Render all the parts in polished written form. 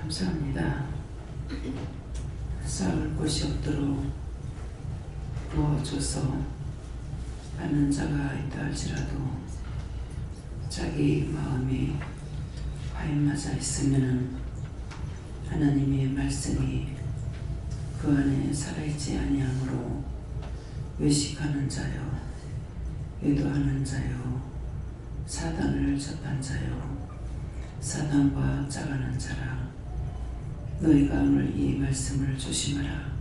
감사합니다. 쌓을 곳이 없도록 부어줘서 받는 자가 있다 할지라도 자기 마음이 과연 맞아 있으면 하나님의 말씀이 그 안에 살아있지 아니하므로 외식하는 자요, 의도하는 자요, 사단을 접한 자요, 사단과 짜가는 자라. 너희가 오늘 이 말씀을 조심하라.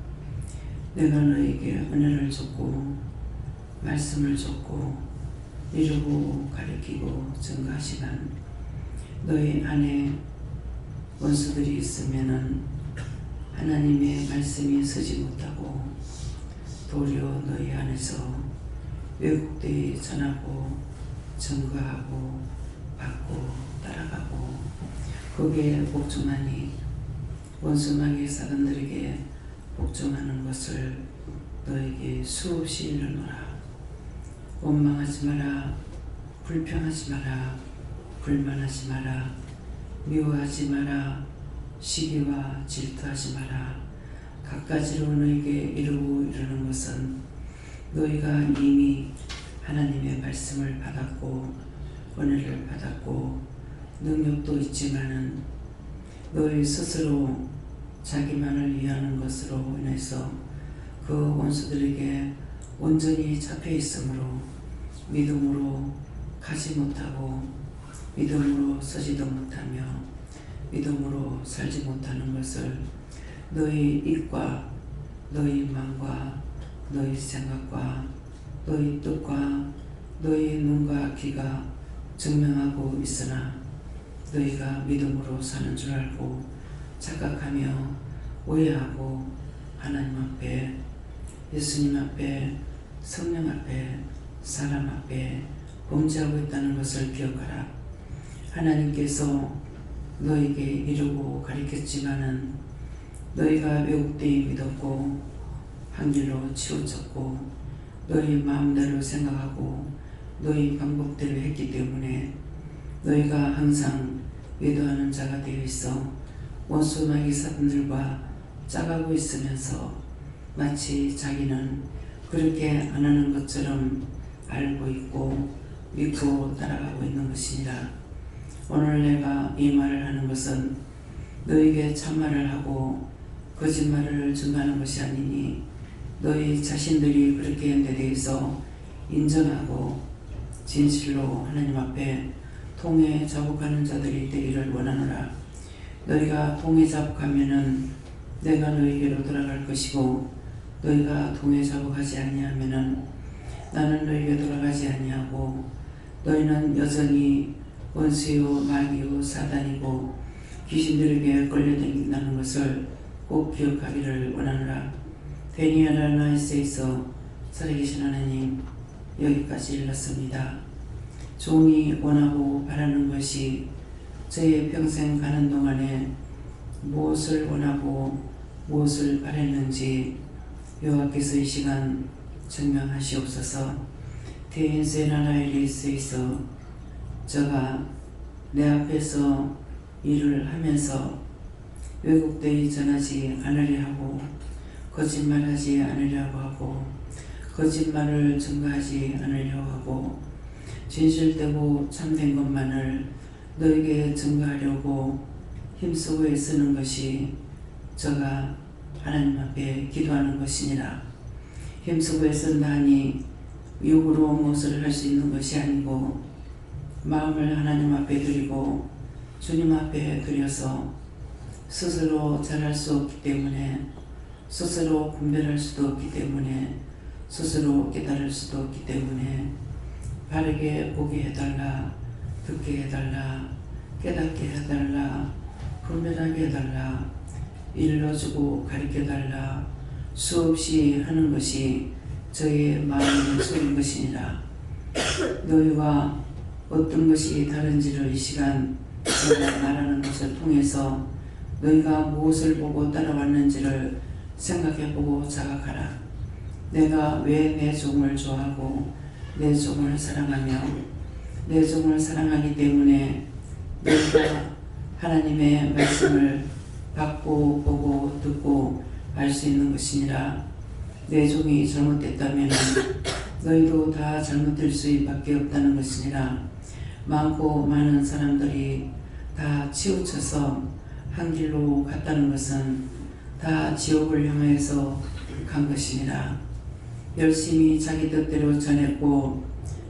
내가 너희에게 은혜를 줬고 말씀을 줬고 이루고 가르치고 증거하시간 너희 안에 원수들이 있으면은 하나님의 말씀이 서지 못하고 도리어 너희 안에서 왜곡되이 전하고 증거하고 받고 따라가고 거기에 복종하니 원수마귀 사단들에게 복종하는 것을 너에게 수없이 일러노라. 원망하지 마라. 불평하지 마라. 불만하지 마라. 미워하지 마라. 시기와 질투하지 마라. 갖가지로 너에게 이루고 이르는 것은 너희가 이미 하나님의 말씀을 받았고 은혜를 받았고 능력도 있지만은 너희 스스로 자기만을 위하는 것으로 인해서 그 원수들에게 온전히 잡혀 있으므로 믿음으로 가지 못하고 믿음으로 서지도 못하며 믿음으로 살지 못하는 것을 너희 입과 너희 마음과 너희 생각과 너희 뜻과 너희 눈과 귀가 증명하고 있으나 너희가 믿음으로 사는 줄 알고 착각하며 오해하고 하나님 앞에 예수님 앞에 성령 앞에 사람 앞에 범죄하고 있다는 것을 기억하라. 하나님께서 너에게 이루고 가르쳤지만은 너희가 왜곡되이 믿었고 한 길로 치우쳤고 너희 마음대로 생각하고 너희 방법대로 했기 때문에 너희가 항상 외도하는 자가 되어 있어 원수마귀 사람들과 짜가고 있으면서 마치 자기는 그렇게 안 하는 것처럼 알고 있고 믿고 따라가고 있는 것이니라. 오늘 내가 이 말을 하는 것은 너에게 참말을 하고 거짓말을 증거하는 것이 아니니 너희 자신들이 그렇게 한 데 대해서 인정하고 진실로 하나님 앞에 통해 자복하는 자들이 되기를 원하노라. 너희가 통해 자복하면은 내가 너희에게로 돌아갈 것이고 너희가 통해 자복하지 아니하면은 나는 너희에게 돌아가지 아니하고 너희는 여전히 원수요 마귀요 사단이고 귀신들에게 끌려다닌다는 것을 꼭 기억하기를 원하노라. 베니아라 나이스에서 살아계신 하나님, 여기까지 일렀습니다. 종이 원하고 바라는 것이 저의 평생 가는 동안에 무엇을 원하고 무엇을 바랬는지 여호와께서 이 시간 증명하시옵소서. 대인세나라엘리스에서 저가 내 앞에서 일을 하면서 왜곡되이 전하지 않으려 하고 거짓말하지 않으려고 하고 거짓말을 증거하지 않으려고 하고 진실되고 참된 것만을 너에게 증거하려고 힘쓰고 애쓰는 것이 저가 하나님 앞에 기도하는 것이니라. 힘쓰고 애쓴다 하니 육으로 무엇을 할 수 있는 것이 아니고 마음을 하나님 앞에 드리고 주님 앞에 드려서 스스로 잘할 수 없기 때문에 스스로 분별할 수도 없기 때문에 스스로 깨달을 수도 없기 때문에 바르게 보게 해달라, 듣게 해달라, 깨닫게 해달라, 분별하게 해달라, 일러주고 가르쳐달라 수없이 하는 것이 저의 마음의 소리인 것이니라. 너희와 어떤 것이 다른지를 이 시간 내가 말하는 것을 통해서 너희가 무엇을 보고 따라왔는지를 생각해보고 자각하라. 내가 왜 내 종을 좋아하고 내 종을 사랑하며 내 종을 사랑하기 때문에 너희가 하나님의 말씀을 받고 보고 듣고 알 수 있는 것이니라. 내 종이 잘못됐다면 너희도 다 잘못될 수밖에 없다는 것이니라. 많고 많은 사람들이 다 치우쳐서 한 길로 갔다는 것은 다 지옥을 향하여서 간 것이니라. 열심히 자기 뜻대로 전했고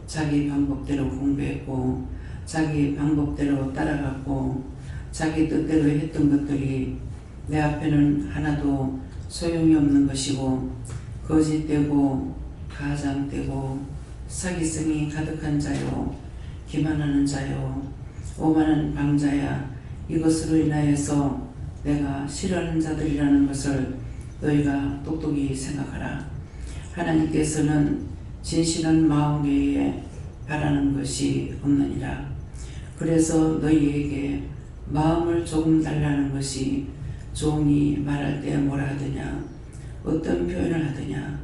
자기 방법대로 공부했고 자기 방법대로 따라갔고 자기 뜻대로 했던 것들이 내 앞에는 하나도 소용이 없는 것이고 거짓되고 가장되고 사기성이 가득한 자요 기만하는 자요 오만한 방자야. 이것으로 인하여서 내가 싫어하는 자들이라는 것을 너희가 똑똑히 생각하라. 하나님께서는 진실한 마음 외에 바라는 것이 없느니라. 그래서 너희에게 마음을 조금 달라는 것이 종이 말할 때 뭐라 하더냐, 어떤 표현을 하더냐.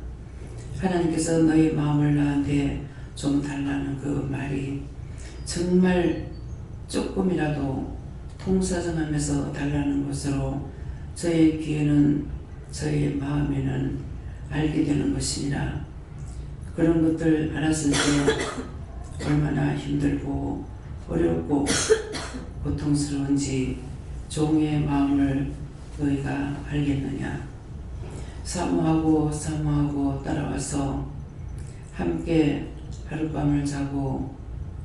하나님께서 너희 마음을 나한테 좀 달라는 그 말이 정말 조금이라도 통사정하면서 달라는 것으로 저의 귀에는 저의 마음에는 알게 되는 것이니라. 그런 것들 알았을 때 얼마나 힘들고 어렵고 고통스러운지 종의 마음을 너희가 알겠느냐. 사모하고 따라와서 함께 하룻밤을 자고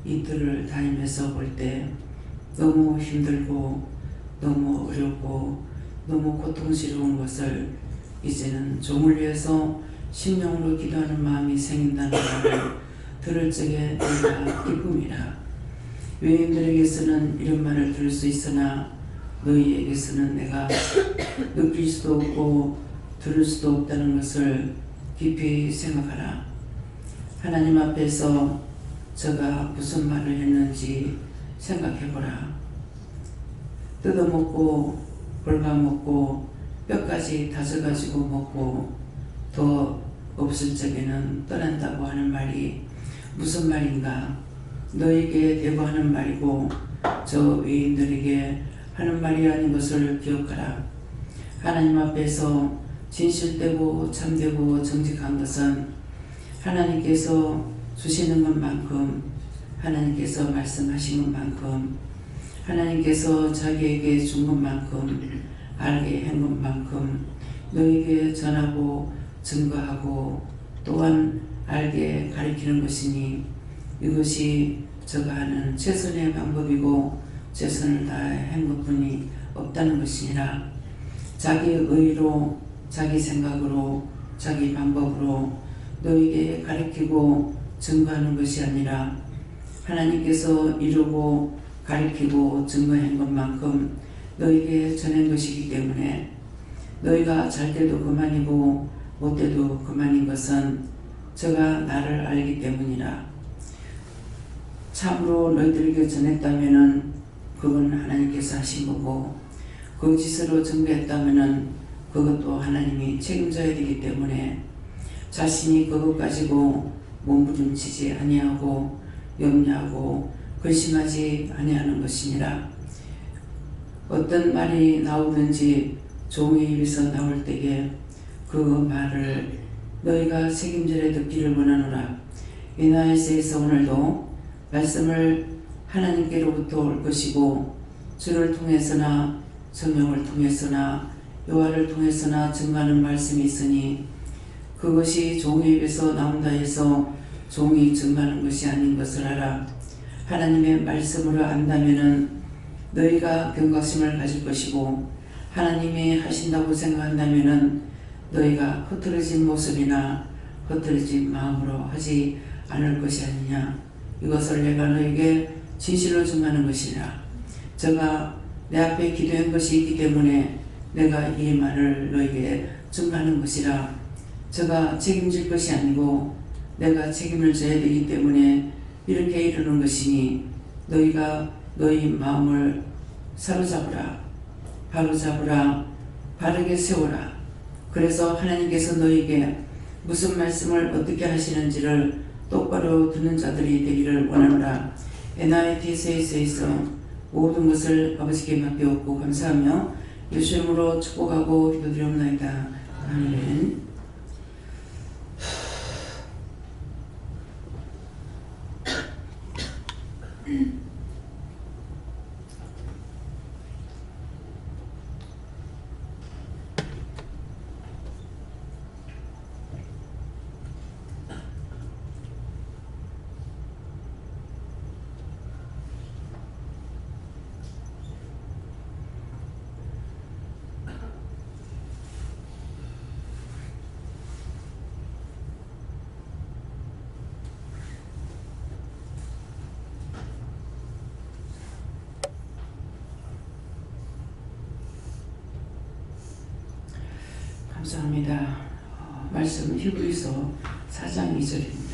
이틀을 다니면서 볼 때 너무 힘들고 너무 어렵고 너무 고통스러운 것을 이제는 종을 위해서 심령으로 기도하는 마음이 생긴다는 것을 들을 적에 내가 기쁨이라. 외인들에게서는 이런 말을 들을 수 있으나 너희에게서는 내가 느낄 수도 없고 들을 수도 없다는 것을 깊이 생각하라. 하나님 앞에서 저가 무슨 말을 했는지 생각해보라. 뜯어먹고 갉아먹고 뼈까지 다져가지고 먹고 더 없을 적에는 떠난다고 하는 말이 무슨 말인가. 너에게 대고하는 말이고 저 외인들에게 하는 말이 아닌 것을 기억하라. 하나님 앞에서 진실되고 참되고 정직한 것은 하나님께서 주시는 것만큼, 하나님께서 말씀하신 것만큼, 하나님께서 자기에게 준 것만큼, 알게 한 것만큼 너에게 전하고 증거하고 또한 알게 가르치는 것이니 이것이 저가 하는 최선의 방법이고 최선을 다한 것뿐이 없다는 것이니라. 자기 의로 자기 생각으로 자기 방법으로 너에게 가르치고 증거하는 것이 아니라 하나님께서 이루고 가르치고 증거한 것만큼 너에게 전한 것이기 때문에 너희가 잘 때도 그만이고 못 때도 그만인 것은 저가 나를 알기 때문이라. 참으로 너희들에게 전했다면은 그건 하나님께서 하신 거고 거짓으로 증거했다면은 그것도 하나님이 책임져야 되기 때문에 자신이 그것 가지고 몸부림치지 아니하고 염려하고 근심하지 아니하는 것이니라. 어떤 말이 나오든지 종의 입에서 나올 때에 그 말을 너희가 책임져야 듣기를 원하노라. 이나에서 오늘도 말씀을 하나님께로부터 올 것이고 주를 통해서나 성령을 통해서나 여호와를 통해서나 증거하는 말씀이 있으니 그것이 종의 입에서 나온다 해서 종이 증거하는 것이 아닌 것을 알아. 하나님의 말씀으로 안다면은 너희가 경각심을 가질 것이고 하나님이 하신다고 생각한다면은 너희가 흐트러진 모습이나 흐트러진 마음으로 하지 않을 것이 아니냐. 이것을 내가 너에게 진실로 증거하는 것이라. 저가 내 앞에 기도한 것이 있기 때문에 내가 이 말을 너에게 증거하는 것이라. 저가 책임질 것이 아니고 내가 책임을 져야 되기 때문에 이렇게 이르는 것이니 너희가 너희 마음을 사로잡으라. 바로잡으라. 바르게 세우라. 그래서 하나님께서 너희에게 무슨 말씀을 어떻게 하시는지를 똑바로 듣는 자들이 되기를 원하노라. NITS에서 모든 것을 아버지께 맡겨오고 감사하며 예수 이름으로 축복하고 기도드리옵나이다. 아멘. 감사합니다. 말씀은 히브리서 4장 2절입니다.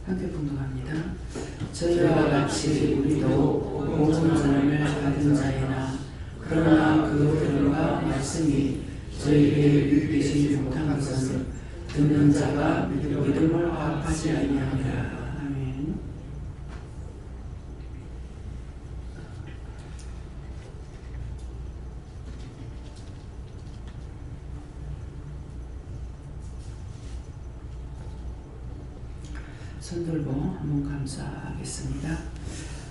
함께 봉독합니다. 저희와 같이 우리도 복음 전함을 받은 자이나 그러나 그 들음과 말씀이 저희에게 유익되지 못한 것은 듣는 자가 믿음을 화합하지 아니하니라. 아멘. 손 들고 한번 감사하겠습니다.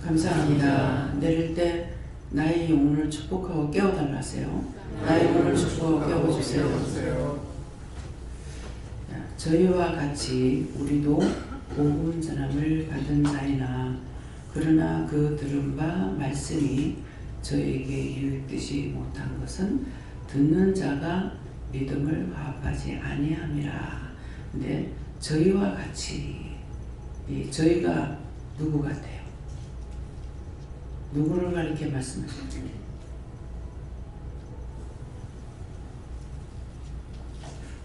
감사합니다. 내릴 때 나의 영혼을 축복하고 깨워달라 하세요. 나의 영혼을 축복하고 깨워주세요. 저희와 같이 우리도 복음 전함을 받은 자이나 그러나 그 들은 바 말씀이 저에게 유익되지 못한 것은 듣는 자가 믿음을 화합하지 아니함이라. 근데 저희와 같이 저희가 누구 같아요? 누구를 가리켜 말씀하셨죠?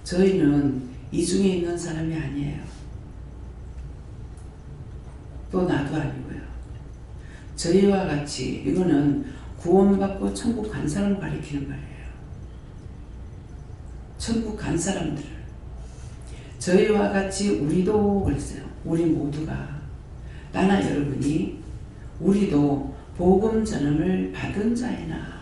저희는 이 중에 있는 사람이 아니에요. 또 나도 아니고요. 저희와 같이 이거는 구원받고 천국 간 사람을 가리키는 말이에요. 천국 간 사람들을 저희와 같이 우리도 그랬어요. 우리 모두가 나나 여러분이 우리도 복음 전함을 받은 자이나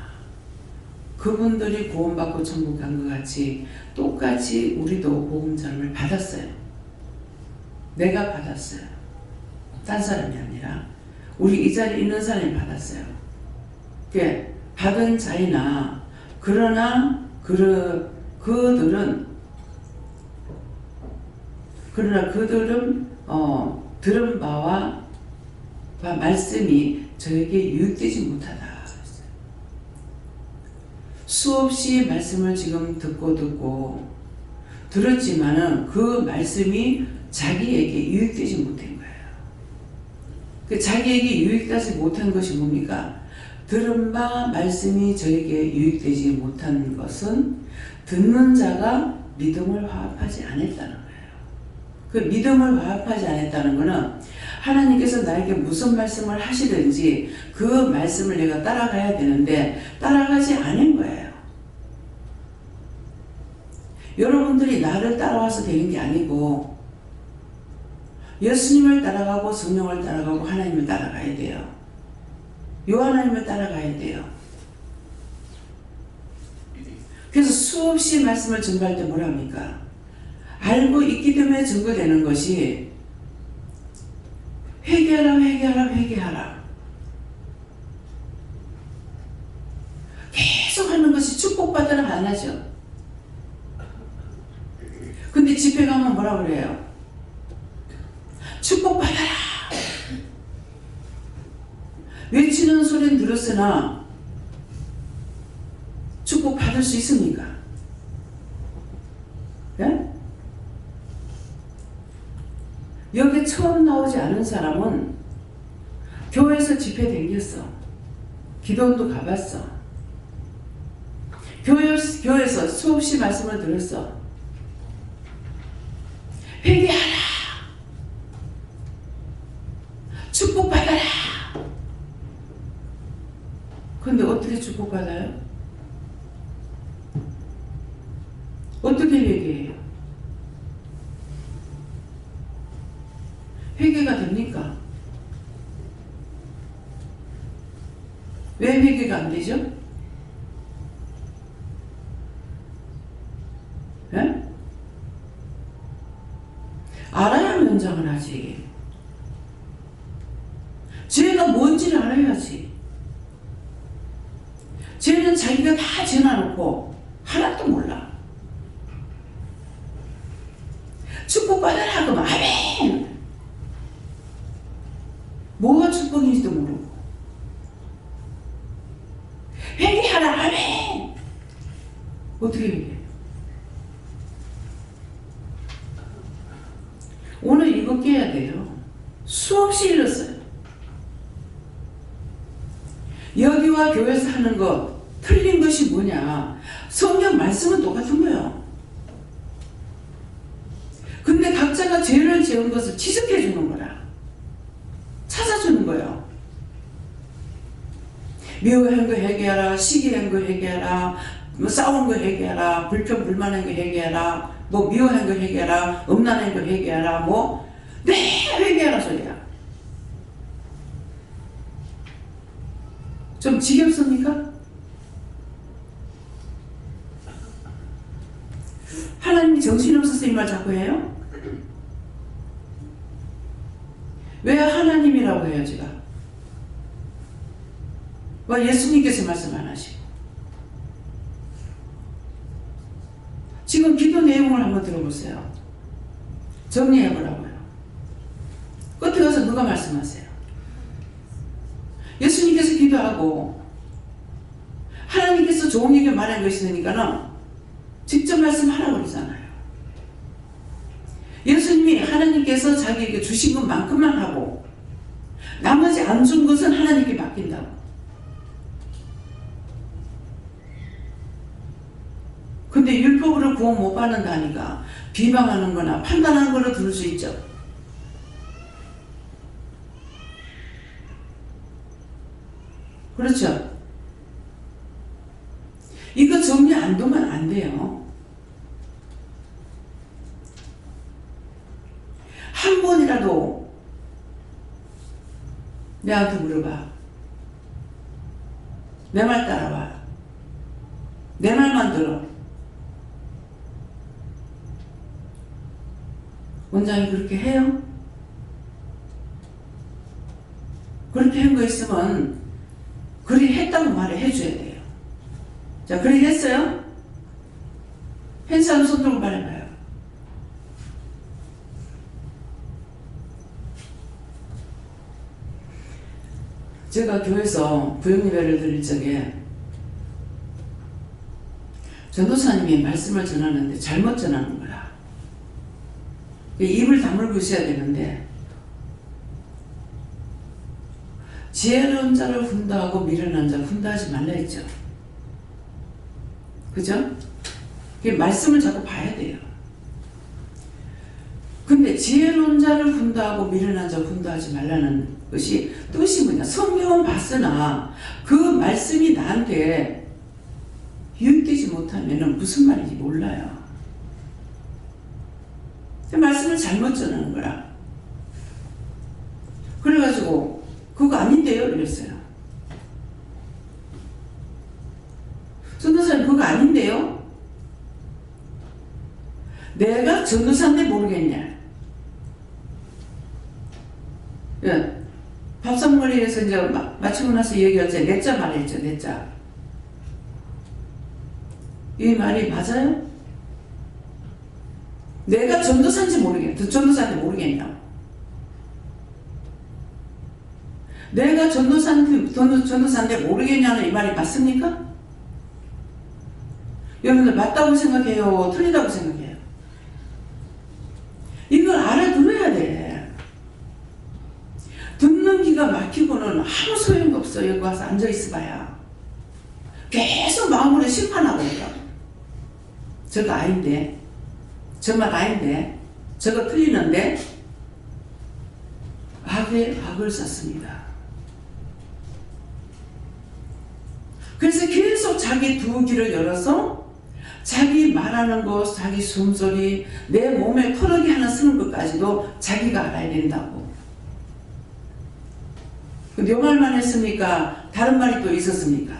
그분들이 구원받고 천국 간 것 같이 똑같이 우리도 복음 전함을 받았어요. 내가 받았어요. 딴 사람이 아니라 우리 이 자리에 있는 사람이 받았어요. 그게 받은 자이나 그러나 그들은 들은 바와 말씀이 저에게 유익되지 못하다. 수없이 말씀을 지금 듣고 들었지만은 그 말씀이 자기에게 유익되지 못한 거예요. 그 자기에게 유익되지 못한 것이 뭡니까? 들은 바 말씀이 저에게 유익되지 못한 것은 듣는 자가 믿음을 화합하지 않았다는 거예요. 그 믿음을 화합하지 않았다는 것은 하나님께서 나에게 무슨 말씀을 하시든지 그 말씀을 내가 따라가야 되는데 따라가지 않은 거예요. 여러분들이 나를 따라와서 되는 게 아니고 예수님을 따라가고 성령을 따라가고 하나님을 따라가야 돼요. 요 하나님을 따라가야 돼요. 그래서 수없이 말씀을 증거할 때 뭐라 합니까? 알고 있기 때문에 증거되는 것이 회개하라. 계속 하는 것이 축복받으라 안 하죠. 근데 집회 가면 뭐라 그래요? 축복받아라. 외치는 소리는 들었으나 축복받을 수 있습니까? 예? 여기 처음 나오지 않은 사람은 교회에서 집회 댕겼어. 기도원도 가봤어. 교회에서 수없이 말씀을 들었어. 회개하라. 축복받아라. 근데 어떻게 축복받아요? 어떻게 회개해요? 회개가 됩니까? 왜 회개가 안 되죠? 예? 알아야 면장을 하지. 죄가 뭔지를 알아야지. 죄는 자기가 다 지어놓고 하나도 몰라. 축복받아라 그러면 아멘. 뭐가 축복인지도 모르고. 회개하라 아멘. 어떻게 회개해요? 오늘 이거 깨야 돼요. 수없이 읽었어요. 여기와 교회에서 하는 거 틀린 것이 뭐냐? 성경 말씀은 똑같은 거예요. 근데 각자가 죄를 지은 것을 지적해 주는 거라. 찾아주는 거예요. 미워한 거 회개하라, 시기한 거 회개하라, 뭐 싸운 거 회개하라, 불평 불만한 거 회개하라, 뭐 미워한 거 회개하라, 음란한 거 회개하라, 뭐 회개하라 소리야. 좀 지겹습니까? 하나님이 정신없어서 이 말 자꾸 해요? 왜 하나님이라고 해요, 제가? 왜 예수님께서 말씀 안 하시고? 지금 기도 내용을 한번 들어보세요. 정리해보라고요. 끝에 가서 누가 말씀하세요? 예수님께서 기도하고 하나님께서 종에게 말한 것이 있으니까는 직접 말씀하라고 그러잖아요. 예수님이 하나님께서 자기에게 주신 것만큼만 하고 나머지 안 준 것은 하나님께 맡긴다고. 근데 율법으로 구원 못 받는다니까 비방하는 거나 판단하는 거로 들을 수 있죠. 그렇죠? 이거 정리 안 두면 안 돼요. 한 번이라도 내한테 물어봐. 내 말 따라와. 내 말만 들어. 원장이 그렇게 해요? 그렇게 한 거 있으면 그리 했다고 말을 해줘야 돼요. 자, 그리 했어요? 한 사람 손 들고 말해봐요. 제가 교회에서 부형예배를 드릴 적에 전도사님이 말씀을 전하는데 잘못 전하는 거야. 입을 다물고 있어야 되는데 지혜로운 자를 훈다하고 미련한 자 훈다하지 말라 했죠. 그죠? 말씀을 자꾸 봐야 돼요. 근데 지혜로운 자를 훈다하고 미련한 자 훈다하지 말라는 것이 뜻이 뭐냐? 성경은 봤으나 그 말씀이 나한테 유익되지 못하면 무슨 말인지 몰라요. 말씀을 잘못 전하는 거라. 그래가지고 그거 아닌데요? 이랬어요. 전도사님 그거 아닌데요? 내가 전도사인데 모르겠냐? 예. 밥상머리에서 이제 마치고 나서 얘기할 때 내 자 말했죠. 내 자. 이 말이 맞아요? 내가 전도사인지 모르겠냐? 전도사인지 모르겠냐? 내가 전도사인데 모르겠냐는 이 말이 맞습니까? 여러분들 맞다고 생각해요? 틀리다고 생각해요? 이걸 알아들어야 돼. 듣는 귀가 막히고는 아무 소용이 없어. 여기 와서 앉아있어 봐야. 계속 마음으로 심판하고 있다고. 저거 아닌데. 저 말 아닌데. 저거 틀리는데 악에 악을 쌓습니다. 그래서 계속 자기 두 귀를 열어서 자기 말하는 것, 자기 숨소리, 내 몸에 터르기 하나 쓰는 것까지도 자기가 알아야 된다고. 요 말만 했습니까? 다른 말이 또 있었습니까?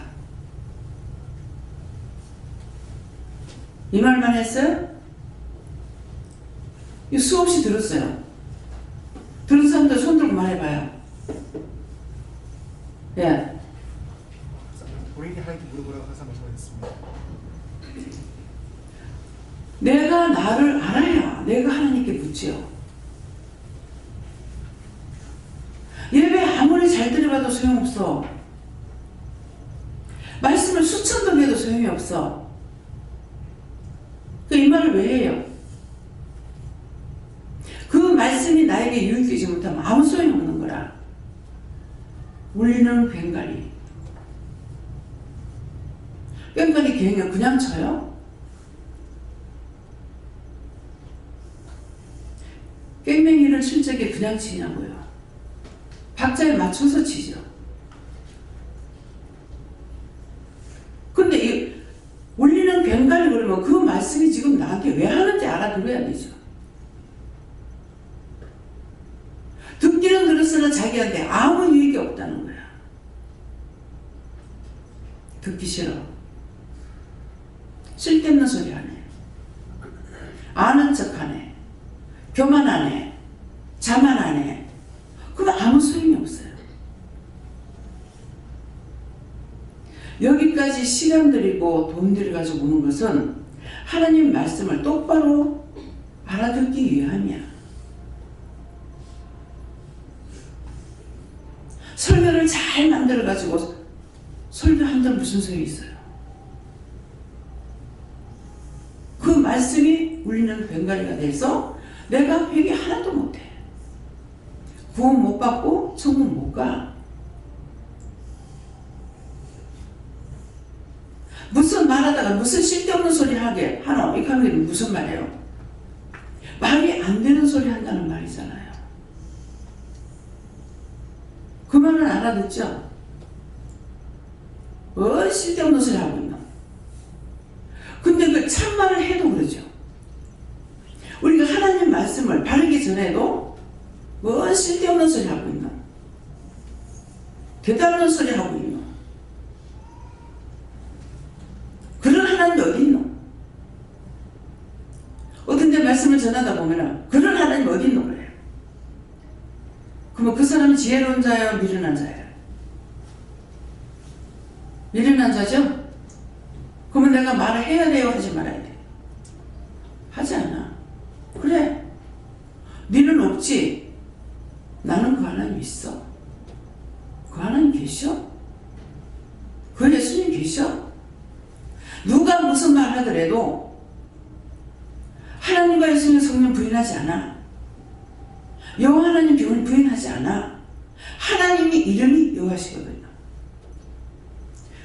이 말만 했어요? 수없이 들었어요. 들은 사람들 손 들고 말해봐요. 예. 본인이 하나님께 물어보라고 항상 말씀하셨습니다. 내가 나를 알아야 내가 하나님께 묻지요. 예배 아무리 잘 들어봐도 소용없어. 말씀을 수천 번 해도 소용이 없어. 이 말을 왜 해요? 그 말씀이 나에게 유익되지 못하면 아무 소용이 없는 거라. 울리는 괭가리. 괭가리 괭을 그냥 쳐요? 괭맹이를 칠 적에 그냥 치냐고요. 박자에 맞춰서 치죠. 근데 이 울리는 괭가리 그러면 그 말씀이 지금 나한테 왜 하는지 알아들어야 되죠. 듣기는 들었으나 자기한테 아무 유익이 없다는 거야. 듣기 싫어. 쓸데없는 소리 하네. 아는 척하네. 교만하네. 자만하네. 그럼 아무 소용이 없어요. 여기까지 시간 들이고 돈 들여가지고 오는 것은 하나님 말씀을 똑바로 알아듣기 위함이야. 설교를 잘 만들어가지고 설교한들 무슨 소용이 있어요? 그 말씀이 울리는 괭가리가 돼서 내가 회개 하나도 못해. 구원 못 받고 천국 못 가. 무슨 말하다가 무슨 쓸데없는 소리 하게 하나 이 하면 무슨 말이에요? 말이 안 되는 소리 한다는 말이잖아요. 그 말은 알아듣죠? 쓸데없는 소리 하고 있나? 근데 그 참말을 해도 그러죠. 우리가 하나님 말씀을 바르게 전해도 쓸데없는 소리 하고 있나? 대단한 소리 하고 있나? 그런 하나님이 어디 있노? 어떤 데 말씀을 전하다 보면 그런 하나님이 어디 있노 그래요? 그러면 그 사람이 지혜로운 자예요? 미련한 자예요? 미련한 자죠? 그러면 내가 말을 해야 돼요? 하지 말아야 돼? 하지 않아. 그래. 너는 없지? 나는 그 하나님 있어. 그 하나님 계셔? 그 예수님 계셔? 누가 무슨 말 하더라도 하나님과 예수님 성령 부인하지 않아. 여호와 하나님 부인하지 않아. 하나님이 이름이 여호와시거든요.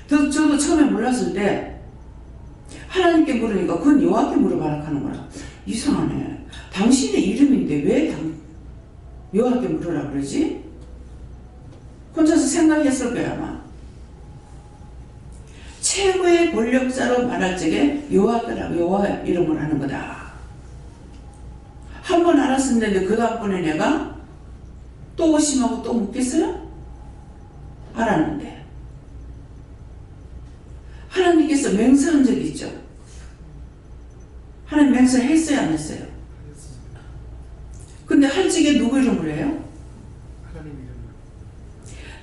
저도 처음에 몰랐을 때 하나님께 물으니까 그건 여호와께 물어봐라 하는 거라. 이상하네. 당신의 이름인데 왜 여호와께 물으라 그러지? 혼자서 생각했을 거야 아마. 최고의 권력자로 말할 적에 여호와라고 여호와 이름을 하는 거다. 한 번 알았는데 그 다음번에 내가 또 의심하고 또 묻겠어요? 알았는데 하나님께서 맹세한 적이 있죠. 하나님 맹세했어요 안 했어요? 근데 할 적에 누구 이름으로 해요?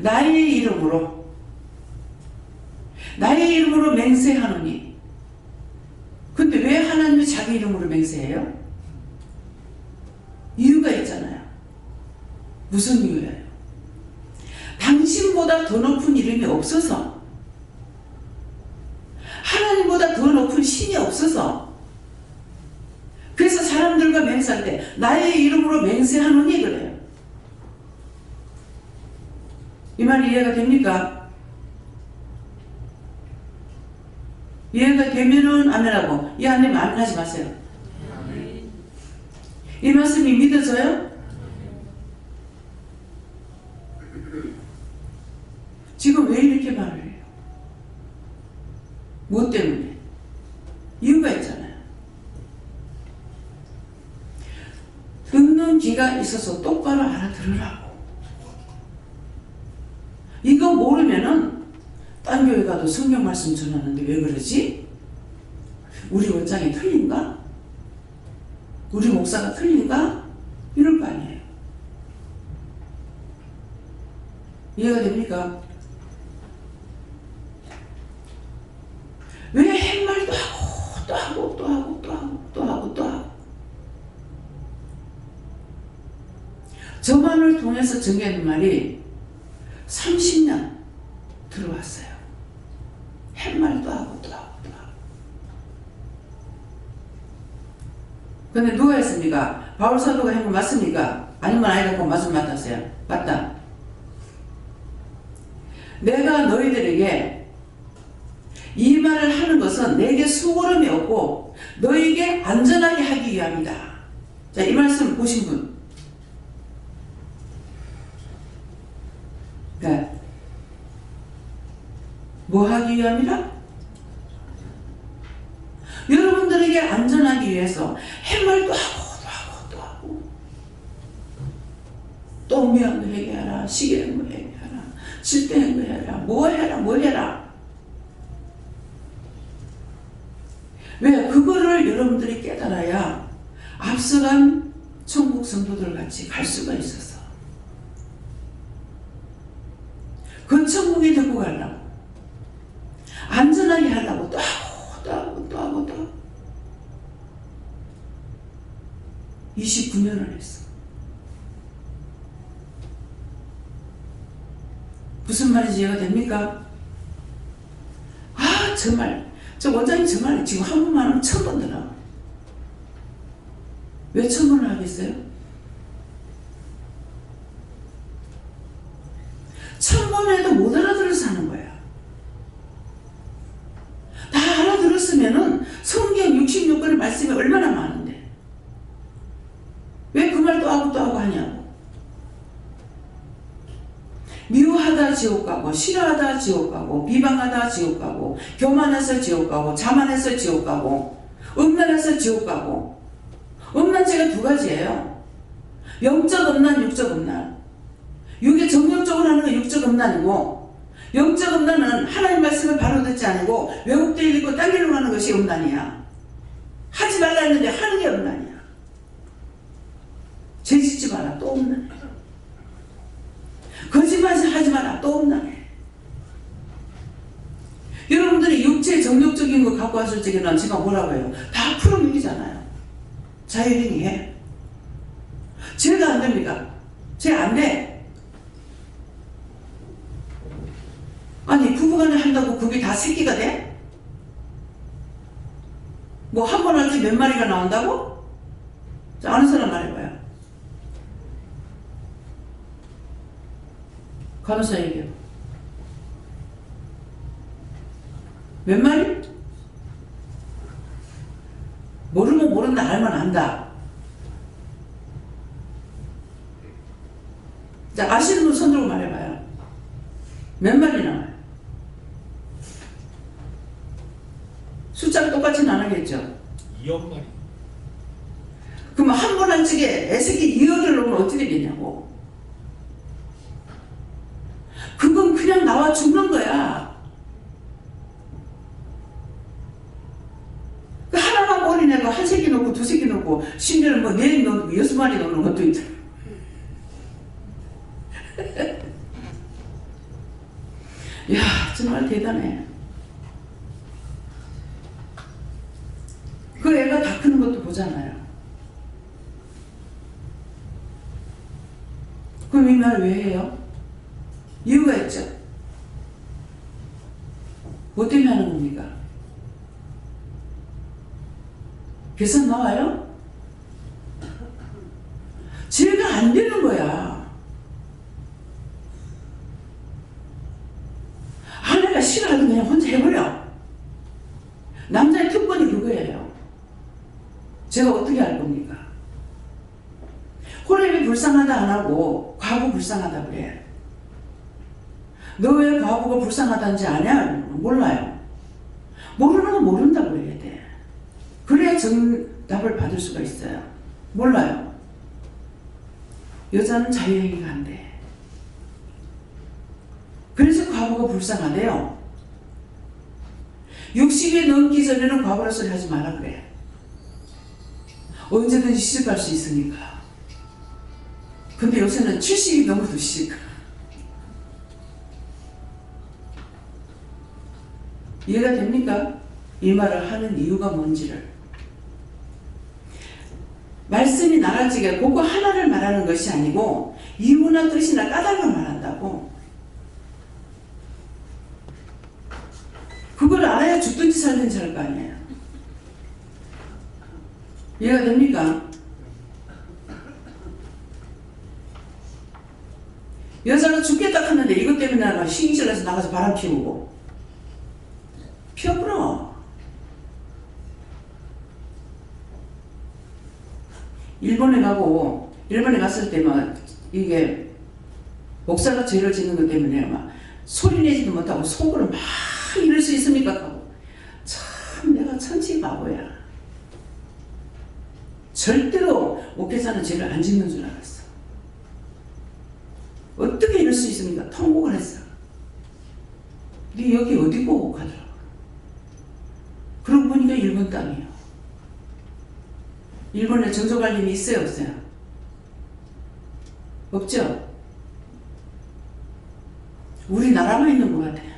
하나님 이름으로. 나의 이름으로 맹세하노니. 근데 왜 하나님이 자기 이름으로 맹세해요? 이유가 있잖아요. 무슨 이유예요? 당신보다 더 높은 이름이 없어서, 하나님보다 더 높은 신이 없어서, 그래서 사람들과 맹세할 때 나의 이름으로 맹세하노니 그래요. 이 말이 이해가 됩니까? 이해가 되면은 아멘하고, 이 안 되면 아멘하지 마세요. 이 말씀이 믿어져요? 지금 왜 이렇게 말을 해요? 뭐 때문에? 이유가 있잖아요. 듣는 귀가 있어서 똑바로 알아들으라고. 이거 모르면은 딴 교회 가도 성경 말씀 전하는데 왜 그러지? 우리 원장이 틀린가? 우리 목사가 틀린가? 이럴 거 아니에요. 이해가 됩니까? 왜 햇말도 하고 또 하고 또 하고 또 하고 또 하고 또 하고. 저만을 통해서 전개하는 말이 30년 들어왔어요. 햇말도 하고 또 하고 또 하고. 근데 누가 했습니까? 바울 사도가 한 거 맞습니까? 아니면 아니라고 말씀 맞았어요? 맞다. 내가 너희들에게 이 말을 하는 것은 내게 수고름이 없고 너에게 안전하게 하기 위함이다. 자, 이 말씀 보신 분. 네. 뭐 하기 위함이라? 여러분들에게 안전하기 위해서 햇말도 하고 또 하고 또 하고 또 미안도 해결하라, 시계행도 해결하라, 질대행도 해라, 뭐 해라 뭐 해라. 왜? 그거를 여러분들이 깨달아야 앞서간 천국 성도들 같이 갈 수가 있어서. 그 천국에 데리고 가려고, 안전하게 하려고 또 하고 또 하고 또 하고 또 하고 29년을 했어. 무슨 말인지 이해가 됩니까? 아, 정말 저 원장님 정말 지금 한 번만 하면 1000번 들어. 왜 1000번을 하겠어요? 1000번 해도 못 알아들어서 하는 거야. 다 알아들었으면은 성경 66권의 말씀이 얼마나 많은데 왜 그 말 또 하고 또 하고 하냐고. 미워하다 지옥 가고, 싫어하다 지옥 가고, 비방하다 지옥 가고, 교만해서 지옥 가고, 자만해서 지옥 가고, 음란해서 지옥 가고. 음란죄가 두 가지예요. 영적 음란, 육적 음란. 이게 정력적으로 하는 건 육적 음란이고, 영적 음란은 하나님 말씀을 바로 듣지 않고 왜곡되어 있고 딴 길로 가는 것이 음란이야. 하지 말라 했는데 하는 게 음란이야. 죄 짓지 마라, 또 음란해. 거짓말 하지 마라, 또 음란해. 여러분들이 육체 정욕적인 거 갖고 왔을 적에는 제가 뭐라고 해요? 다 풀어넘기잖아요. 자유행위 해. 죄가 안 됩니까? 죄 안 돼. 아니, 부부간에 한다고 그게 다 새끼가 돼? 뭐 한 번 할 때 몇 마리가 나온다고? 자, 아는 사람 말해봐요. 간호사 얘기해요. 몇 마리? 모르면 모른다, 알면 안다. 자, 아시는 분 손 들고 말해봐요. 몇 마리 나와요? 숫자가 똑같이는 안 하겠죠? 2억 마리. 그럼 한 번 한 적에 애새끼 2억을 넣으면 어떻게 되냐고. 그건 그냥 나와 죽는 거야. 그 하나만 버리내고 한 새끼 넣고 두 새끼 넣고 심지어는 뭐 4개 넣고 6마리 넣는 것도 있잖아. 야, 정말 대단해. 그 애가 다 크는 것도 보잖아요. 그럼 이 말 왜 해요? 이유가 있죠. 뭐 때문에 하는 겁니까? 계산 나와요? 죄가 안 되는 거야. 아내가 싫어하면 그냥 혼자 해버려. 남자의 특권이 그거예요. 제가 어떻게 할 겁니까? 왜 불쌍하다 안 하고 과부 불쌍하다 그래? 너 왜 과부가 불쌍하다는지 아냐? 몰라요. 모르는 건 모른다 그래야 돼. 그래야 정답을 받을 수가 있어요. 몰라요. 여자는 자유행위가 안 돼. 그래서 과부가 불쌍하대요. 60이 넘기 전에는 과부라 소리 하지 마라 그래. 언제든지 시집갈 수 있으니까. 근데 요새는 70이 넘어도 시집가. 이해가 됩니까? 이 말을 하는 이유가 뭔지를. 말씀이 나라지게 그거 하나를 말하는 것이 아니고 이유나 뜻이나 까닭을 말한다고. 그걸 알아야 죽든지 살든지 할 거 아니에요. 이해가 됩니까? 여자가 죽겠다 하는데 이것 때문에 나가 신기질에서 나가서 바람 피우고 피워버려. 일본에 갔을 때 막 이게 목사가 죄를 짓는 것 때문에 막 소리 내지도 못하고 속으로 막 이럴 수 있습니까? 하고 참 내가 천지 바보야. 절대로 목회자는 죄를 안 짓는 줄 알았어. 어떻게 이럴 수 있습니까? 통곡을 했어. 네 여기 어디고? 하더라고. 그러고 보니까 일본 땅이에요. 일본에 정조관념이 있어요? 없어요? 없죠? 우리나라만 있는 것 같아요.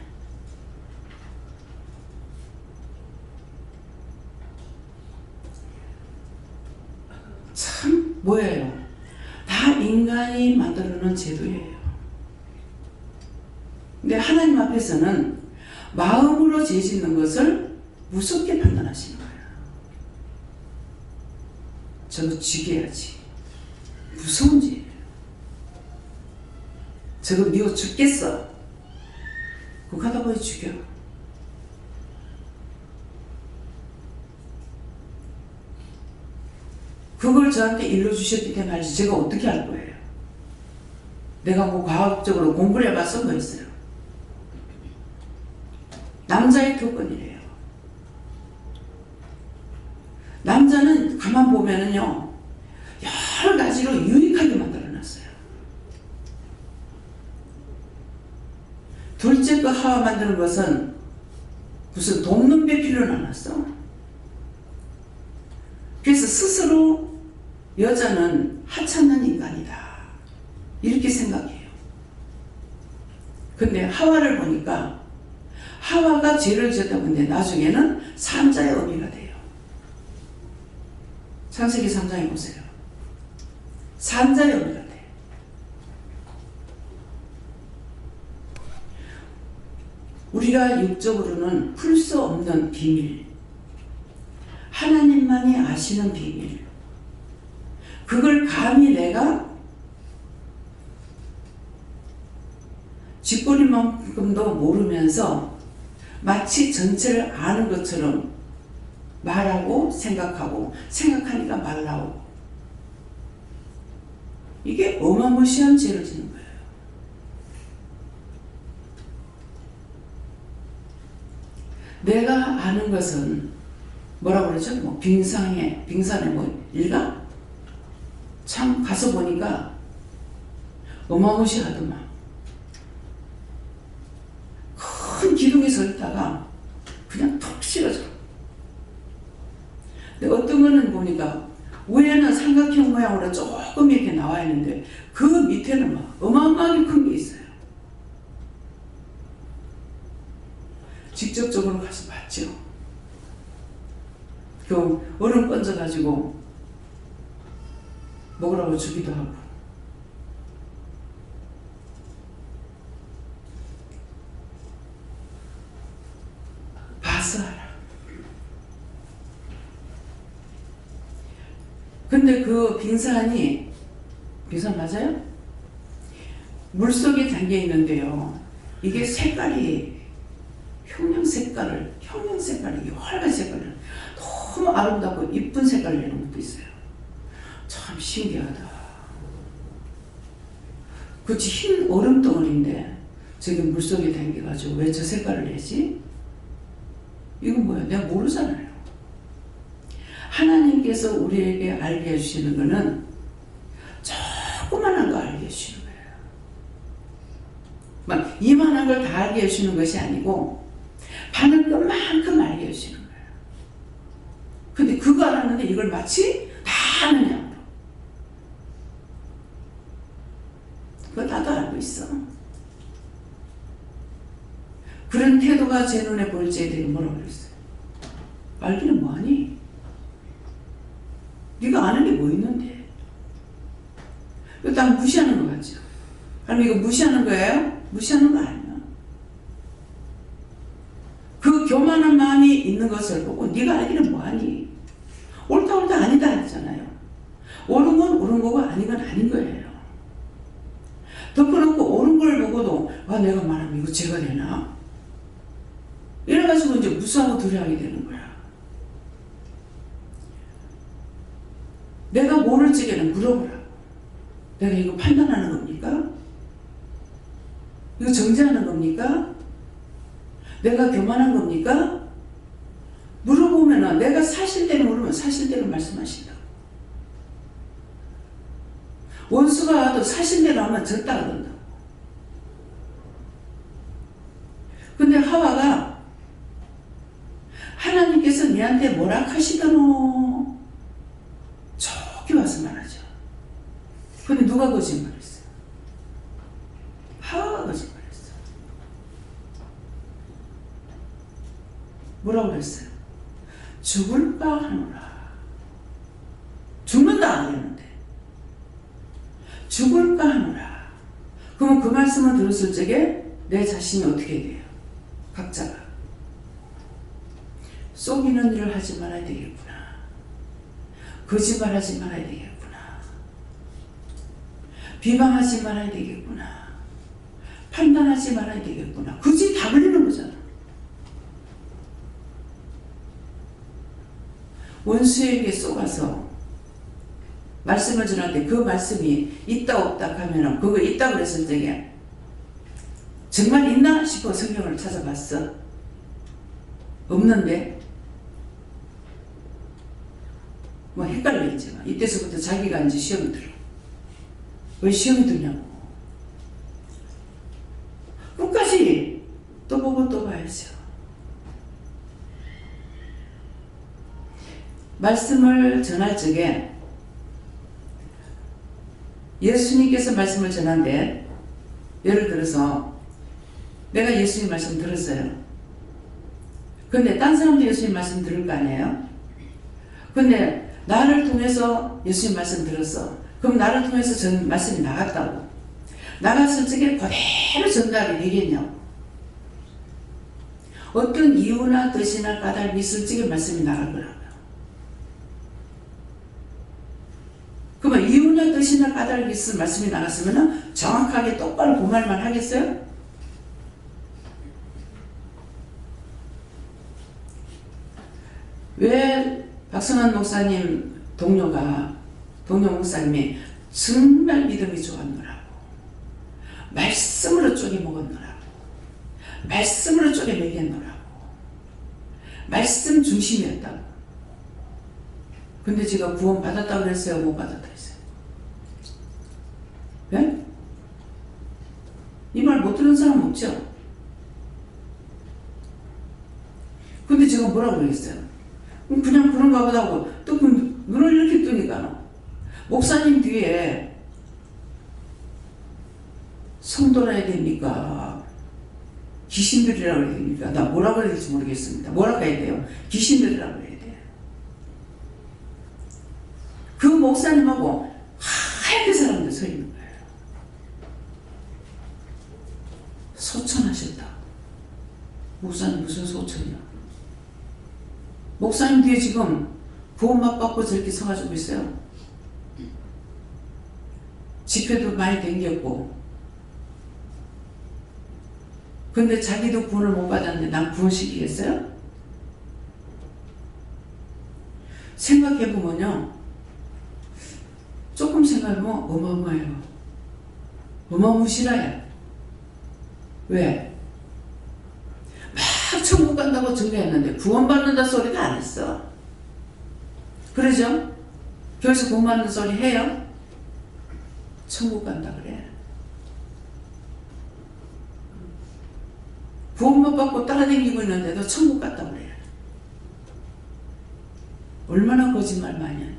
참 뭐예요? 다 인간이 만들어놓은 제도예요. 근데 하나님 앞에서는 마음으로 죄 짓는 것을 무섭게 판단하시는 거예요. 저거 죽여야지. 무서운 죄예요. 저거 미워 죽겠어. 그거 하다 보니 죽여. 그걸 저한테 일러주셨기 때문에 알지. 제가 어떻게 할 거예요? 내가 뭐 과학적으로 공부를 해봤어? 뭐 했어요? 남자의 특권이래요. 남자는 가만 보면은요, 여러 가지로 유익하게 만들어놨어요. 둘째 거 하와 만드는 것은 무슨 돕는 배 필요는 안 왔어. 그래서 스스로 여자는 하찮는 인간이다. 이렇게 생각해요. 근데 하와를 보니까 하와가 죄를 지었다 보니 나중에는 산자의 어미가 돼요. 창세기 3장에 보세요. 산자의 어미가 돼. 우리가 육적으로는 풀 수 없는 비밀, 하나님만이 아시는 비밀, 그걸 감히 내가 쥐꼬리만큼도 모르면서 마치 전체를 아는 것처럼 말하고 생각하니까 말 나오고, 이게 어마무시한 죄를 짓는 거예요. 내가 아는 것은 뭐라고 그러죠? 뭐 빙산에 뭐 일가? 참 가서 보니까 어마무시하더만. 큰 기둥에 서 있다가 그냥 톡 실어져. 근데 어떤 거는 보니까 위에는 삼각형 모양으로 조금 이렇게 나와 있는데 그 밑에는 막 어마어마하게 큰 게 있어요. 직접적으로 가서 봤죠. 그 얼음 건져가지고 먹으라고 주기도 하고. 봐서 알아. 근데 그 빙산 맞아요? 물속에 담겨 있는데요. 이게 색깔이 형형 색깔이 활간 색깔을 너무 아름답고 이쁜 색깔을 내는 것도 있어요. 참 신기하다. 그치, 흰 얼음덩어리인데 저기 물속에 담겨가지고 왜 저 색깔을 내지? 이건 뭐야? 내가 모르잖아요. 하나님께서 우리에게 알게 해주시는 거는 조그만한 거 알게 해주시는 거예요. 막 이만한 걸 다 알게 해주시는 것이 아니고 바늘 것만큼 알게 해주시는 거예요. 근데 그거 알았는데 이걸 마치 다 아느냐? 그거 나도 알고 있어. 그런 태도가 제 눈에 보일 때에 대해 뭐라고 그랬어요? 알기는 뭐하니? 네가 아는 게 뭐 있는데? 이거 딱 무시하는 거 같죠? 아니 이거 무시하는 거예요? 무시하는 거 아니야. 그 교만한 마음이 있는 것을 보고 네가 알기는 뭐하니? 옳다 아니다 했잖아요. 옳은 건 옳은 거고 아닌 건 아닌 거예요. 덮어놓고 옳은 걸 보고도 내가 말하면 이거 죄가 되나? 이래가지고 이제 무수하고 두려워하게 되는 거야. 내가 모를 적에는 물어보라고. 내가 이거 판단하는 겁니까? 이거 정죄하는 겁니까? 내가 교만한 겁니까? 물어보면은 내가 사실대로 물으면 사실대로 말씀하신다. 원수가 와도 사실대로 하면 졌다 그런다. 근데 하와가 하나님께서 니한테 뭐라 하시더노? 저기 와서 말하죠. 근데 누가 거짓말했어요? 하와가 거짓말했어. 뭐라고 그랬어요? 죽을까 하노라. 죽는다 안 그랬는데 죽을까 하노라. 그러면 그 말씀을 들었을 적에 내 자신이 어떻게 돼요? 각자가 속이는 일을 하지 말아야 되겠구나. 거짓말하지 말아야 되겠구나. 비방하지 말아야 되겠구나. 판단하지 말아야 되겠구나. 굳이 다 걸리는 거잖아. 원수에게 속아서 말씀을 전하는데 그 말씀이 있다 없다 하면은 그거 있다 그랬을 적에 정말 있나 싶어 성경을 찾아봤어. 없는데 뭐 헷갈렸지만 이때서부터 자기가 이제 시험이 들어. 왜 시험이 드냐고. 끝까지 또 보고 또 봐야죠. 말씀을 전할 적에 예수님께서 말씀을 전하는데 예를 들어서 내가 예수님 말씀 들었어요. 근데 딴 사람도 예수님 말씀 들을 거 아니에요? 근데 나를 통해서 예수님 말씀 들었어. 그럼 나를 통해서 말씀이 나갔다고. 나갔을 적에 그대로 전달이 되겠냐고. 어떤 이유나 뜻이나 까닭이 있을 적에 말씀이 나갈 거라고요. 그러면 이유나 뜻이나 까닭이 있을 말씀이 나갔으면 정확하게 똑바로 그 말만 하겠어요? 왜 박성환 목사님 동료 목사님이 정말 믿음이 좋았노라고. 말씀으로 쪼개 먹었노라고. 말씀으로 쪼개 먹였노라고. 말씀 중심이었다고. 근데 제가 구원 받았다고 그랬어요? 못 받았다 했어요? 네? 이 말 못 들은 사람 없죠? 근데 제가 뭐라고 그랬어요? 그냥 그런가 보다 하고 또 눈을 이렇게 뜨니까 목사님 뒤에 성도라야 됩니까? 귀신들이라고 해야 됩니까? 나 뭐라고 해야 될지 모르겠습니다. 뭐라고 해야 돼요? 귀신들이라고 해야 돼요. 그 목사님하고 하얗게 사람들 서 있는 거예요. 소천하셨다. 목사님 무슨 소천이야? 목사님 뒤에 지금 구원 받고 저렇게 서가지고 있어요. 집회도 많이 댕겼고. 근데 자기도 구원을 못 받았는데 난 구원시키겠어요? 생각해보면요. 조금 생각하면 어마어마해요. 어마무시라야. 왜? 막 천국 간다고 증거했는데 구원받는다 소리도 안 했어. 그러죠? 교회에서 구원받는 소리 해요? 천국 간다 그래. 구원 못 받고 따라다니고 있는데도 천국 갔다 그래. 얼마나 거짓말 많이 하냐.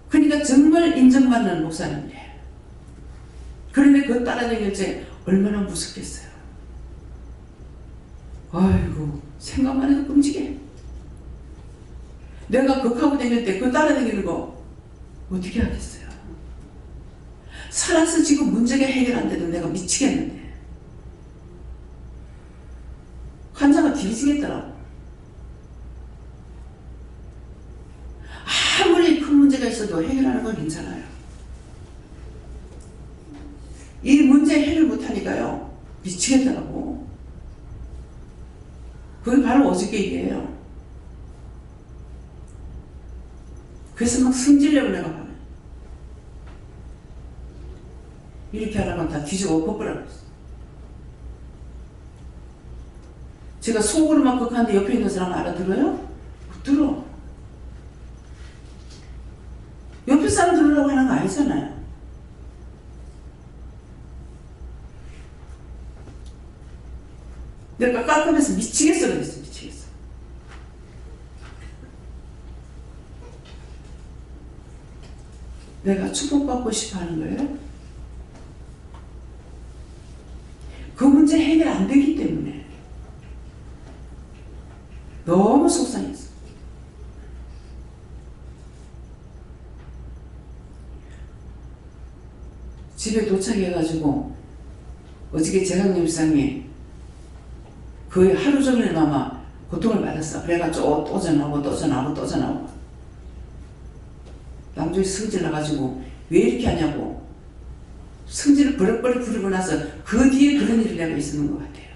그러니까 정말 인정받는 목사님이에요. 그런데 그거 따라다닐 때 얼마나 무섭겠어요. 아이고 생각만 해도 끔찍해. 내가 극하고 다닐 때 그거 따라다니는 거 어떻게 하겠어요. 살아서 지금 문제가 해결 안 되던 내가 미치겠는데. 환자가 뒤지겠더라고. 아무리 큰 문제가 있어도 해결하는 건 괜찮아요. 이 문제 해결 못하니까요 미치겠더라고. 그게 바로 어저께 얘기예요. 그래서 막 승질내고 내가 봐요. 이렇게 하라면 다 뒤집어 엎어버리라고 했어. 제가 속으로 막 극하는데 옆에 있는 사람 알아들어요? 못 들어. 옆에 사람 들으려고 하는 거 아니잖아요. 내가 깜깜해서 미치겠어 그랬어. 미치겠어. 내가 축복받고 싶어 하는 거예요? 그 문제 해결 안 되기 때문에 너무 속상했어. 집에 도착해가지고 어저께 재강림상에 거의 하루 종일 아마 고통을 받았어. 그래가지고 또 전화오고 또 전화오고 또 전화오고 남쪽이 성질 나가지고 왜 이렇게 하냐고 성질을 버럭버럭 부리고 나서 그 뒤에 그런 일이 내가 있었는 것 같아요.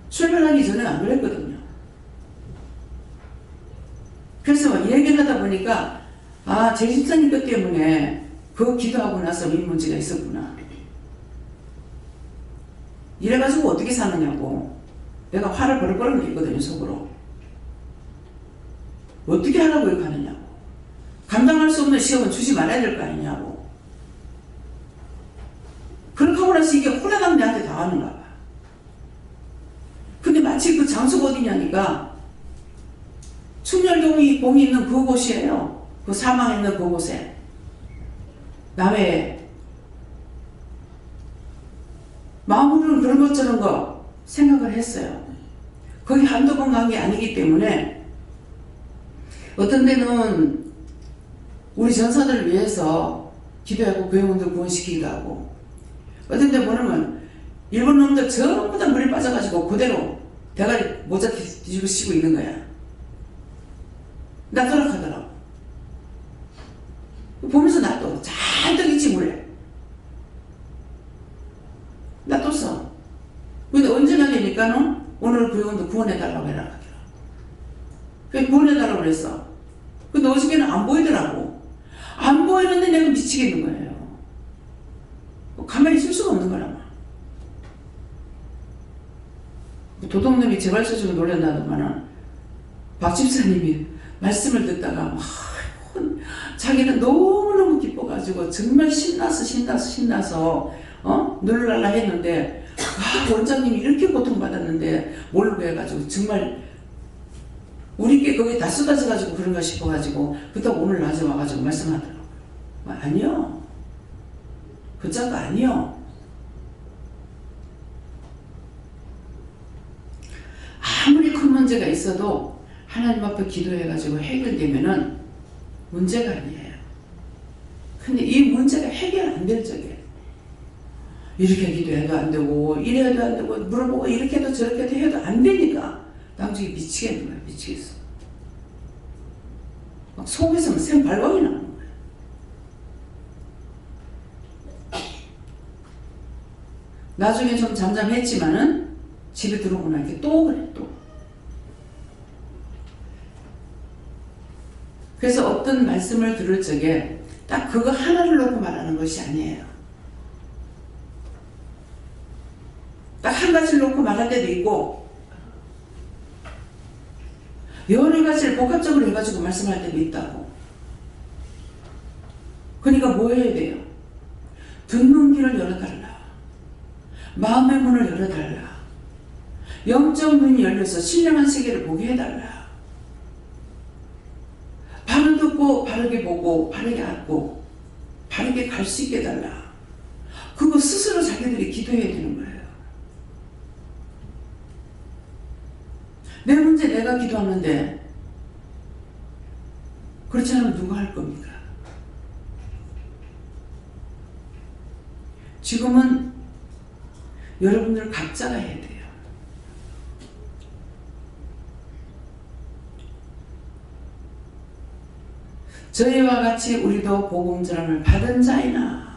출발하기 전에 안 그랬거든요. 그래서 얘기를 하다 보니까 아, 제 집사님 것 때문에 그 기도하고 나서 이 문제가 있었구나. 이래가지고 어떻게 사느냐고 내가 화를 버럭버럭 내거든요. 속으로. 어떻게 하라고 이렇게 하느냐고. 감당할 수 없는 시험은 주지 말아야 될 거 아니냐고. 그렇게 하고 나서 이게 홀라당 내한테 당하는가 봐. 근데 마치 그 장소가 어디냐니까 충렬동이 봉이 있는 그곳이에요. 그 사망했는 그곳에 남해에. 마음으로는 그런 것처럼 생각을 했어요. 거기 한두 번 간 게 아니기 때문에 어떤 데는 우리 전사들을 위해서 기도하고 교회원들 구원시키기도 하고 어떤 데 보면 일본 놈들 전부 다 물에 빠져가지고 그대로 대가리 모자 뒤집어 씌고 있는 거야. 나도락하더라고. 보면서 놔둬. 잔뜩 있지 물에. 놔뒀어. 근데 언제나 되니까는 오늘 교회원들 구원해달라고 해라 하더라. 그래서 구원해달라고 그랬어. 근데 어저께는 안 보이더라고. 안 보이는데 내가 미치겠는 거예요. 가만히 있을 수가 없는 거란 말이야. 도둑놈이 제발 쳐주고 놀란다더만은 박 집사님이 말씀을 듣다가 막 자기는 너무너무 기뻐가지고 정말 신나서 놀랄라 했는데 원장님이 이렇게 고통받았는데 모르고 해가지고 정말 우리께 거기 다 쏟아져가지고 그런가 싶어가지고 그렇다고 오늘 낮에 와가지고 말씀하더라고요. 아니요. 그 자가 아니요. 아무리 큰 문제가 있어도 하나님 앞에 기도해가지고 해결되면은 문제가 아니에요. 근데 이 문제가 해결 안 될 적에 이렇게 기도해도 안 되고 이래도 안 되고 물어보고 이렇게 해도 저렇게 해도 안 되니까 남쪽이 미치겠는 거야. 미치겠어. 막 속에서는 생발광이 나는 거야. 나중에 좀 잠잠했지만은 집에 들어오고 나니까 또 그래 또. 그래서 어떤 말씀을 들을 적에 딱 그거 하나를 놓고 말하는 것이 아니에요. 딱 한 가지를 놓고 말할 때도 있고 여러 가지를 복합적으로 해가지고 말씀할 때도 있다고. 그러니까 뭐 해야 돼요? 듣는 귀를 열어달라. 마음의 문을 열어달라. 영적 눈이 열려서 신령한 세계를 보게 해달라. 바로 듣고 바르게 보고 바르게 알고 바르게 갈 수 있게 해달라. 그거 스스로 자기들이 기도해야 되는 거예요. 내 문제 내가 기도하는데 그렇지 않으면 누가 할 겁니까? 지금은 여러분들 각자가 해야 돼요. 저희와 같이 우리도 복음 전함을 받은 자이나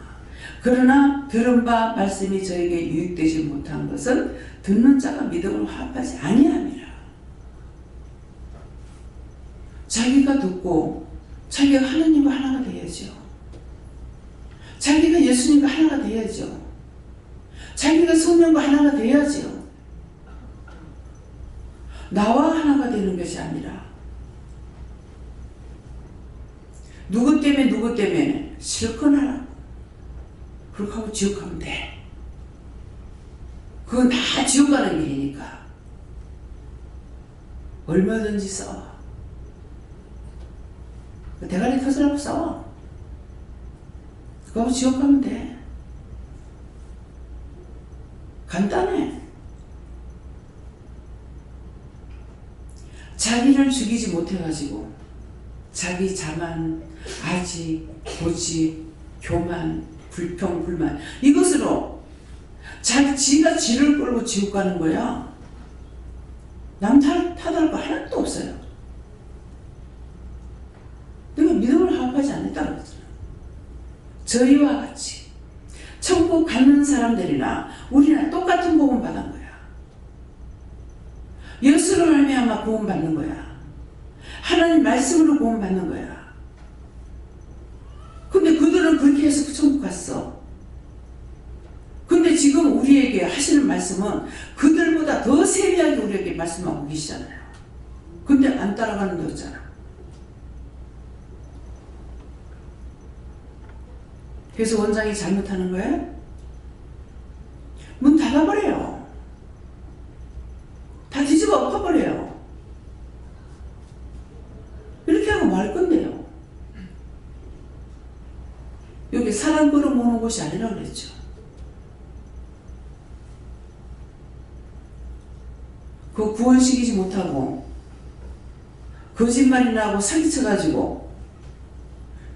그러나 들은 바 말씀이 저에게 유익되지 못한 것은 듣는 자가 믿음을 화합하지 아니함이라. 자기가 듣고 자기가 하나님과 하나가 되어야죠. 자기가 예수님과 하나가 되어야죠. 자기가 성령과 하나가 되어야죠. 나와 하나가 되는 것이 아니라 누구 때문에 실컷 하라. 그렇게 하고 지옥 가면 돼. 그건 다 지옥 가는 길이니까 얼마든지 싸워. 대가리 터지라고 싸워. 그거 하고 지옥 가면 돼. 간단해. 자기를 죽이지 못해가지고 자기 자만, 아직, 고집, 교만, 불평, 불만 이것으로 지가 지를 끌고 지옥 가는 거야. 남 탓할 거 하나도 없어요. 내가 믿음을 화합하지 않는다고 그랬잖아. 저희와 같이 천국 가는 사람들이나 우리나 똑같은 복음 받은 거야. 예수로 말미암아 구원 받는 거야. 하나님 말씀으로 구원 받는 거야. 근데 그들은 그렇게 해서 천국 갔어. 근데 지금 우리에게 하시는 말씀은 그들보다 더 세밀하게 우리에게 말씀하고 계시잖아요. 근데 안 따라가는 거잖아. 그래서 원장이 잘못하는 거예요? 문 닫아버려요. 다 뒤집어 엎어버려요. 이렇게 하고 뭐 할 건데요? 여기 사람 끌어모으는 곳이 아니라고 그랬죠. 그 구원시키지 못하고 거짓말이나 하고 사기쳐가지고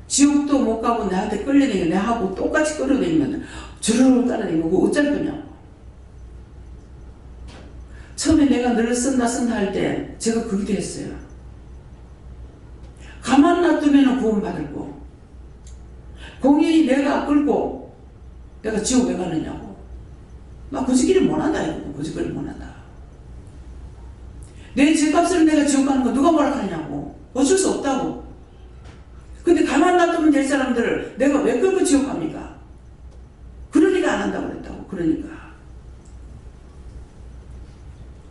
지옥도 못 가고 나한테 끌려다니고 내하고 똑같이 끌어다니면 주르륵 따라다니고 그거 어쩔 거냐고. 처음에 내가 늘 쓴다 할 때 제가 그기도 했어요. 가만 놔두면 구원받을 거. 공연히 내가 끌고 내가 지옥 왜 가느냐고. 막 거짓기를 못한다 이거. 거짓기를 못한다. 내 죄값으로 내가 지옥 가는 거 누가 뭐라 하냐고. 어쩔 수 없다고. 근데 가만 놔두면 될 사람들을 내가 왜 끌고 지옥 갑니까? 그러니까 안 한다고 그랬다고. 그러니까.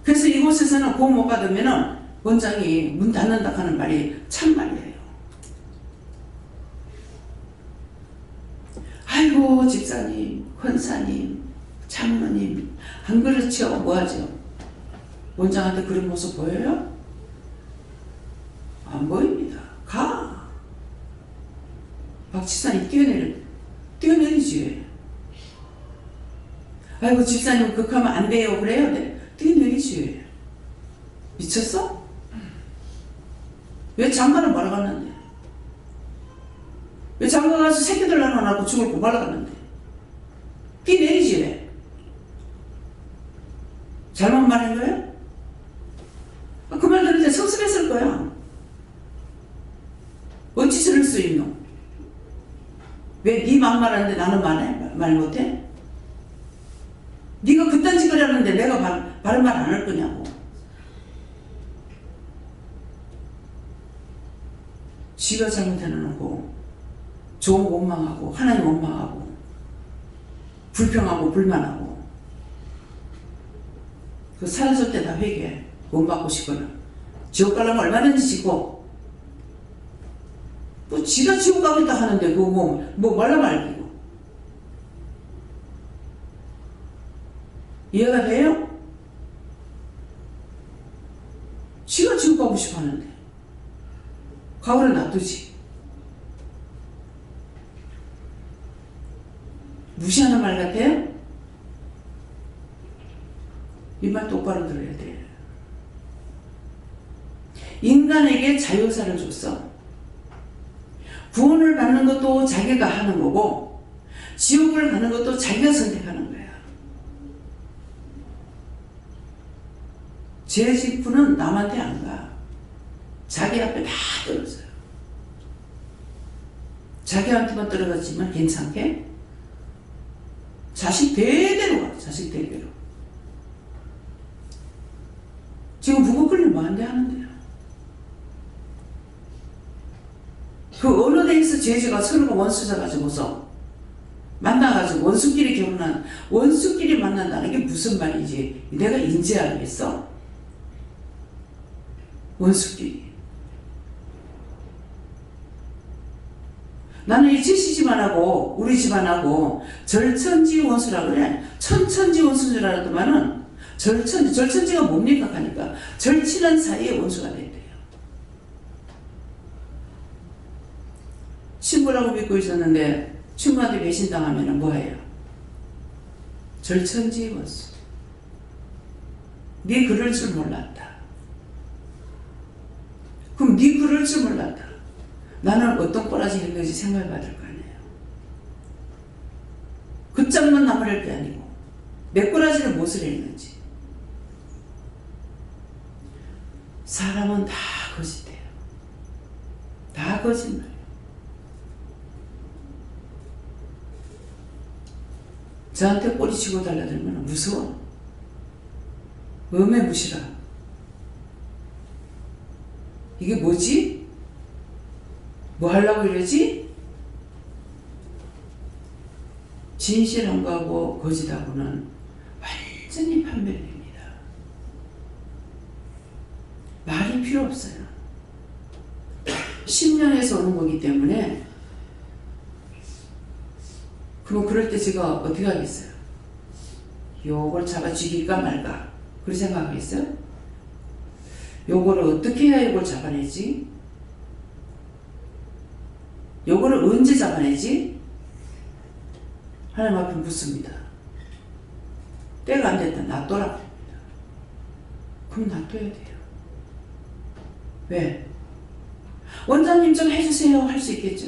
그래서 이곳에서는 구원 못 받으면은 원장이 문 닫는다 하는 말이 참말이에요. 아이고 집사님, 권사님, 장로님 안 그렇죠? 뭐하죠? 원장한테 그런 모습 보여요? 안 보입니다. 가. 박 집사님 뛰어내리지. 아이고 집사님 그렇게 하면 안 돼요. 그래요? 네. 뛰어내리지. 미쳤어? 왜 장가를 말아 갔는데? 왜 장가 가서 새끼들 하나 낳고 죽을 고 말아 갔는데? 뛰어내리지 왜? 잘못 말한 거예요? 그 말 들을 때 섭섭했을 거야. 어찌 저럴 수 있노? 왜 네 막말하는데 나는 말 못해? 네가 그딴 짓을 하는데 내가 바른 말 안 할 거냐고. 지가 잘못해놓고 좋은 거 원망하고 하나님 원망하고 불평하고 불만하고 그 살았을 때 다 회개해. 원받고 싶거나 지옥 가려면 얼마든지 지고 뭐 지가 지옥 가겠다 하는데 그거 뭐 말라 말기고 이해가 돼요? 지가 지옥 가고 싶어 하는데 가오를 놔두지. 무시하는 말 같아요? 이 말 똑바로 들어야 돼. 인간에게 자유사를 줬어. 구원을 받는 것도 자기가 하는 거고 지옥을 가는 것도 자기가 선택하는 거야. 죄 짓고는 남한테 안 가. 자기 앞에 다 떨어져요. 자기한테만 떨어졌지만 괜찮게 자식 대대로 가. 자식 대대로. 지금 부부 끌림 뭐한대 하는데요. 그 어느 데에서 죄지가 서로가 원수져 가지고서 만나가지고 원수끼리 결혼한 원수끼리 만난다는 게 무슨 말이지? 내가 인지하겠어? 원수끼리. 나는 이 지시집안하고 우리 집안하고 절천지 원수라 그래. 천천지 원수인 줄 알았더만은 절천지가 뭡니까 하니까 절친한 사이에 원수가 된대요. 친구라고 믿고 있었는데 친구한테 배신당하면 뭐예요? 절천지 원수. 네 그럴 줄 몰랐다. 그럼 네 그럴 줄 몰랐다. 나는 어떤 꼬라지 했는지 생각해 받을 거 아니에요. 그 짝만 나무랄 게 아니고 내 꼬라지를 무엇을 했는지. 사람은 다 거짓돼요. 다 거짓말이에요. 저한테 꼬리치고 달라들면 무서워. 어매무시라. 이게 뭐지? 뭐 하려고 이러지? 진실한 거하고 거짓하고는 완전히 판별됩니다. 말이 필요 없어요. 10년에서 오는 거기 때문에. 그럼 그럴 때 제가 어떻게 하겠어요? 요걸 잡아 죽일까 말까? 그렇게 생각하겠어요? 요거를 어떻게 해야 이걸 잡아내지? 요거를 언제 잡아내지? 하나님 앞에 묻습니다. 때가 안 됐다. 놔둬라. 합니다. 그럼 놔둬야 돼요. 왜? 원장님 좀 해주세요. 할 수 있겠죠.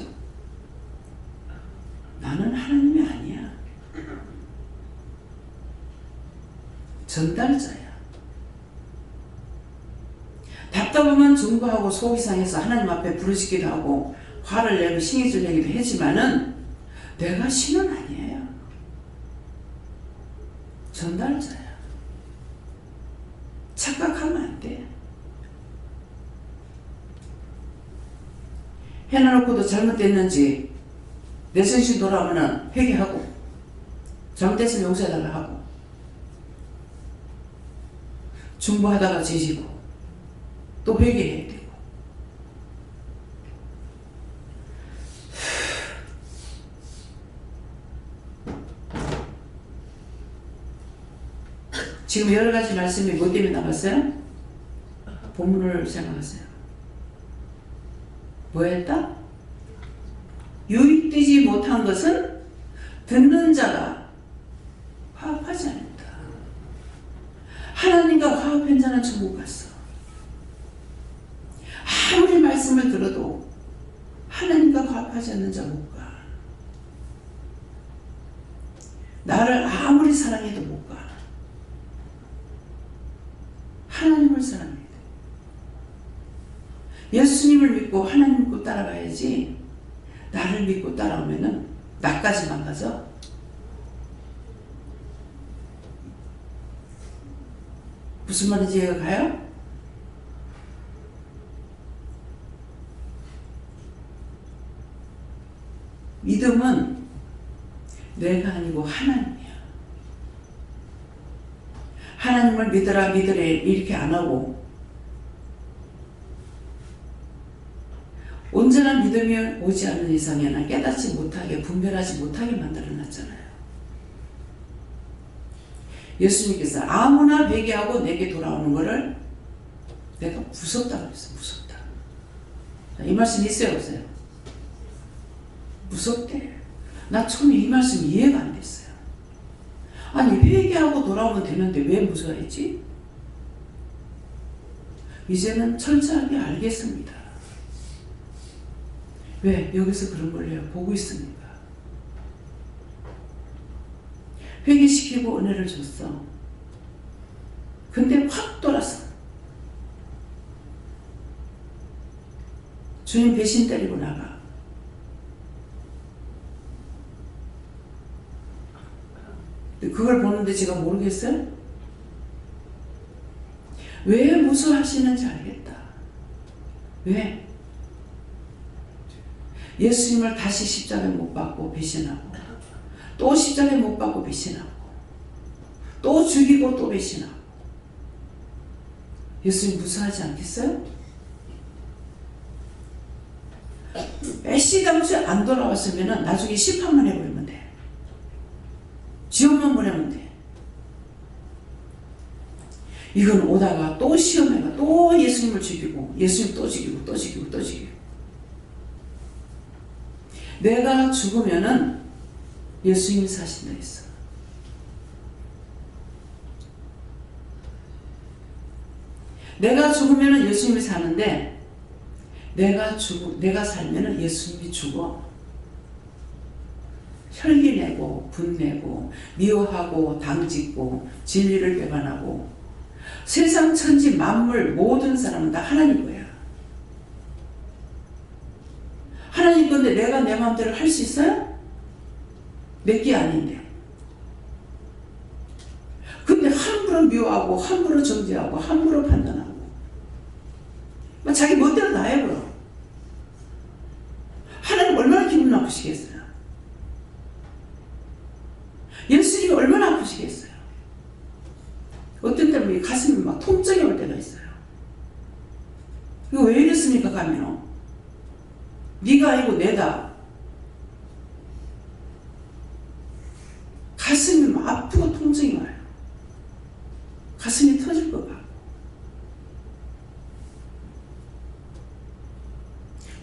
나는 하나님이 아니야. 전달자야. 답답하면 중보하고 속이 상해서 하나님 앞에 부르짖기도 하고 화를 내고 신경질 내기도 했지만은 내가 신은 아니에요. 전달자야. 착각하면 안 돼. 해놔놓고도 잘못됐는지 내 정신 돌아오면 회개하고 잘못됐으면 용서해달라 하고 중보하다가 죄지고 또 회개해야 되고. 지금 여러 가지 말씀이 뭐 때문에 나왔어요? 본문을 생각하세요. 뭐 했다? 유익되지 못한 것은 듣는 자가 화합하지 않는다. 하나님과 화합한 자는 천국 갔어. 아무리 말씀을 들어도 하나님과 화합하지 않는 자 못 가. 나를 아무리 사랑해도 못 가. 하나님을 사랑해야 돼. 예수님을 믿고 하나님 믿고 따라가야지. 나를 믿고 따라오면은 나까지 망가져. 무슨 말인지 이해가 가요? 믿음은 내가 아니고 하나님이야. 하나님을 믿어라 믿으래 이렇게 안 하고 온전한 믿음이 오지 않는 이상에는 깨닫지 못하게 분별하지 못하게 만들어놨잖아요. 예수님께서 아무나 회개하고 내게 돌아오는 것을 내가 무섭다고 했어요. 무섭다. 이 말씀 있어요 없어요? 무섭대. 나 처음에 이 말씀 이해가 안 됐어요. 아니 회개하고 돌아오면 되는데 왜 무서워했지? 이제는 철저하게 알겠습니다. 왜? 여기서 그런 걸 내가 보고 있으니까. 회개시키고 은혜를 줬어. 근데 확 돌아서 주님 배신 때리고 나가. 그걸 보는데 제가 모르겠어요? 왜 무서워하시는지 알겠다. 왜? 예수님을 다시 십자가에 못 박고 배신하고 또 십자가에 못 박고 배신하고 또 죽이고 또 배신하고 예수님 무서워하지 않겠어요? 애시당초 안 돌아왔으면 나중에 심판만 해버리면 돼. 지옥만 보내면 돼. 이건 오다가 또 시험해가 또 예수님을 죽이고 예수님 또 죽이고 또 죽이고 또 죽이고 내가 죽으면은 예수님이 사신다 했어. 내가 죽으면은 예수님이 사는데 내가 살면은 예수님이 죽어. 혈기내고 분내고 미워하고 당짓고 진리를 배반하고 세상 천지 만물 모든 사람은 다 하나님 거야. 하나님 건데 내가 내 마음대로 할 수 있어요? 내게 아닌데. 근데 함부로 미워하고 함부로 정죄하고 함부로 판단하고 자기 멋대로 다 해버려. 하나님 얼마나 기분 나쁘시겠어요? 예수님이 얼마나 아프시겠어요? 어떤 때는 가슴이 막 통증이 올 때가 있어요. 이거 왜 이랬습니까 가면은? 네가 아니고 내다. 가슴이 막 아프고 통증이 와요. 가슴이 터질 것 같고.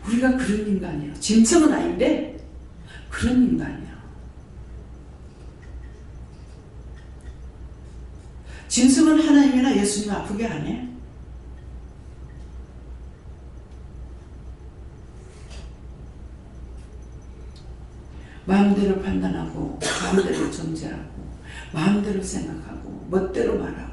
우리가 그런 인간이에요. 짐승은 아닌데 그런 인간이에요. 짐승은 하나님이나 예수님 아프게 안 해. 마음대로 판단하고 마음대로 정죄하고 마음대로 생각하고 멋대로 말하고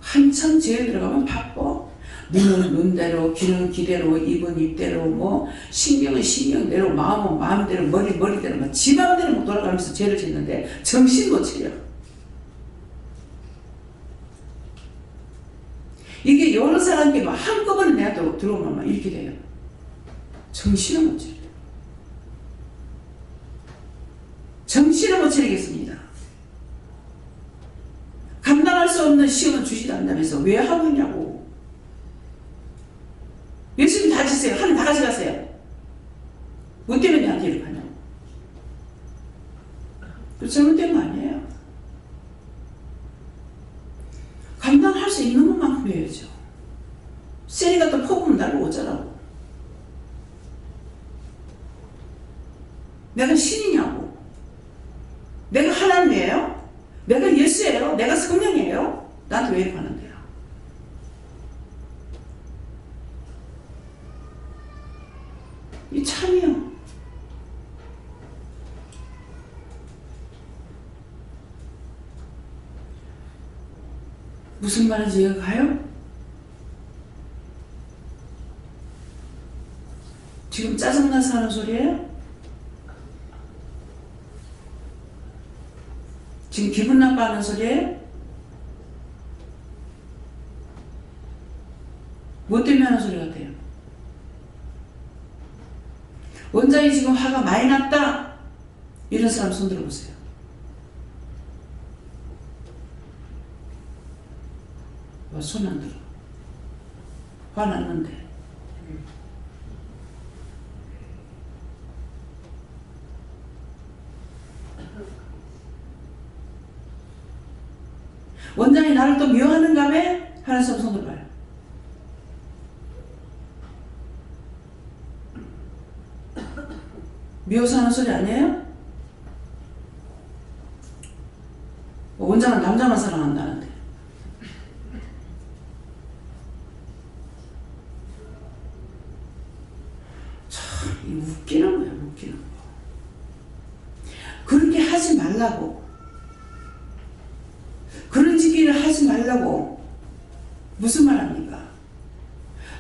한참 죄에 들어가면 바빠. 눈은 눈대로 귀는 귀대로 입은 입대로 신경은 신경대로 마음은 마음대로 머리대로 지 마음대로 돌아가면서 죄를 짓는데 정신 못 차려. 이게 여러 사람께 한꺼번에 내가 들어오면 이렇게 돼요. 정신을 못 차려. 정신을 못 차리겠습니다. 감당할 수 없는 시험은 주시지 않는다면서 왜 하고 있냐고. 예수님 다 지세요. 하나님 다 가져가세요. 뭐 때문에 나한테 이렇게 하냐고. 그 잘못된 거 아니에요. 감당할 수 있는 것만큼 해야죠. 세리가 또 퍼부으면 나를 어쩌라고. 내가 신이냐고. 내가 하나님이에요? 내가 예수예요? 내가 성령이에요? 나한테 왜 이렇게 하는데요? 이 참이요. 무슨 말인지 이해가 가요? 지금 짜증나서 하는 소리예요? 지금 기분 나빠하는 소리예요? 뭐 때문에 하는 소리 같아요? 원장이 지금 화가 많이 났다. 이런 사람 손 들어보세요. 손 안 들어. 화났는데. 원장이 나를 또 미워하는가매? 하는 사람 손 들어봐요. 미워서 하는 소리 아니에요? 원장은 남자만 사랑한다는데. 참 웃기는 거야, 웃기는 거. 그렇게 하지 말라고. 그런 짓기를 하지 말라고. 무슨 말 합니까?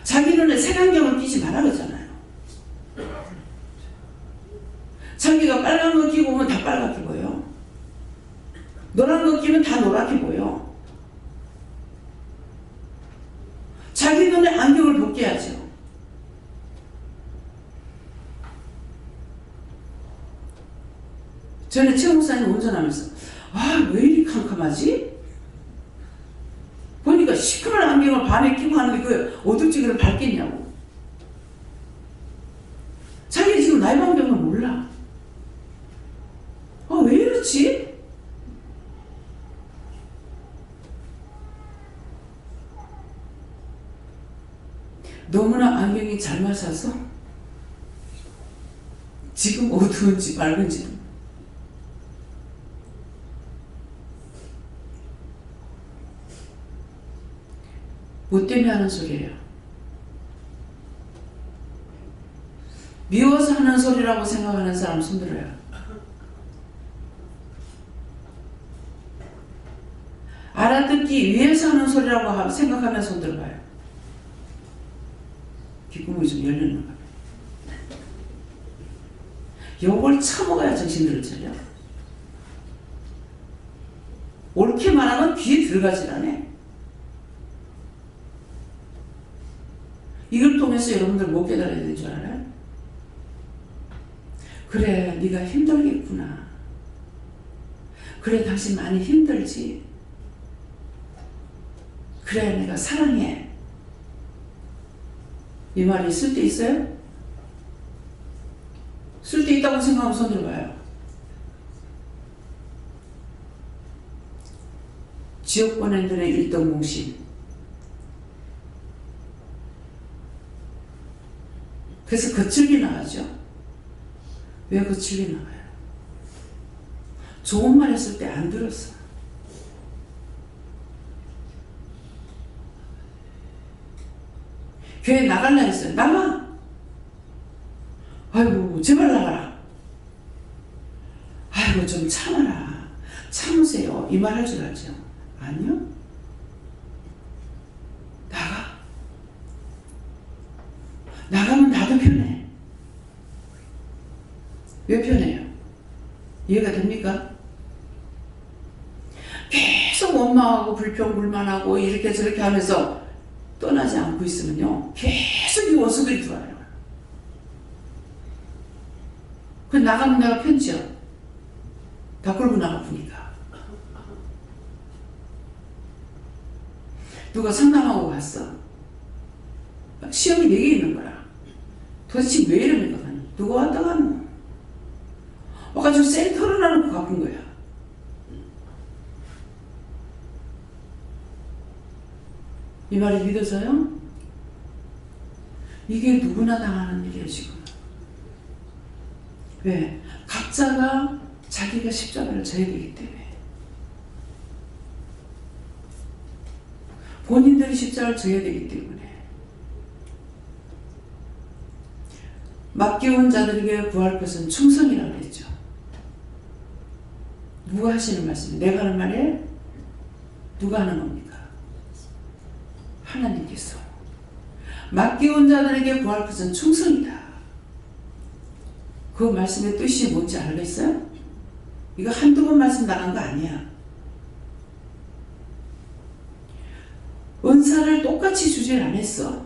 자기 눈에 색안경을 끼지 말라 그러잖아요. 자기가 빨간 거 끼고 오면 다 빨갛게 보여. 노란 거 끼면 다 노랗게 보여. 자기 눈에 안경을 벗겨야죠. 전에 최 목사님 운전하면서 왜 이리 캄캄하지? 보니까 시커먼 안경을 반에 끼고 하는데 그 어둡지기를 밝겠냐고. 자기 지금 나이 방법을 몰라. 왜 이렇지? 너무나 안경이 잘 맞아서 지금 어두운지 밝은지. 뭐 때문에 하는 소리예요? 미워서 하는 소리라고 생각하는 사람 손 들어요. 알아듣기 위해서 하는 소리라고 생각하면 손 들어봐요. 귓구멍이 좀 열리는 거예요. 요걸 참아야 정신들을 차려. 옳게 말하면 귀에 들어가질 않아. 이걸 통해서 여러분들 못 깨달아야 되는 줄 알아요? 그래, 네가 힘들겠구나. 그래, 당신 많이 힘들지. 그래, 내가 사랑해. 이 말이 쓸데 있어요? 쓸데 있다고 생각하면 손 들어봐요. 지옥본인들의 일등공신. 그래서 거칠게 나가죠. 왜 거칠게 나가요? 좋은 말 했을 때 안 들었어. 교회 나갈라 했어요. 나가! 아이고, 제발 나가라. 아이고, 좀 참아라. 참으세요. 이 말 할 줄 알죠? 아니요. 나가. 나가면 나도 편해. 왜 편해요? 이해가 됩니까? 계속 원망하고 불평불만하고 이렇게 저렇게 하면서 떠나지 않고 있으면요, 계속 이 원수들이 들어와요. 그 나가면 내가 편지요. 다 끌고 나가보니까. 누가 상담하고 갔어. 시험이 4개 있는 거라. 도대체 왜 이러는 거야? 누가 왔다 갔노? 와가지고 센터를 놔놓고 갚은 거야. 이 말이 믿어져요? 이게 누구나 당하는 일이에요, 지금. 왜? 각자가 자기가 십자가를 져야 되기 때문에. 본인들이 십자가를 져야 되기 때문에. 맡겨온 자들에게 구할 것은 충성이라고 그랬죠. 누가 하시는 말씀이에요? 내가 하는 말이에요? 누가 하는 겁니까? 하나님께서. 맡겨온 자들에게 구할 것은 충성이다. 그 말씀의 뜻이 뭔지 알겠어요? 이거 한두 번 말씀 나간 거 아니야. 은사를 똑같이 주질 않았어.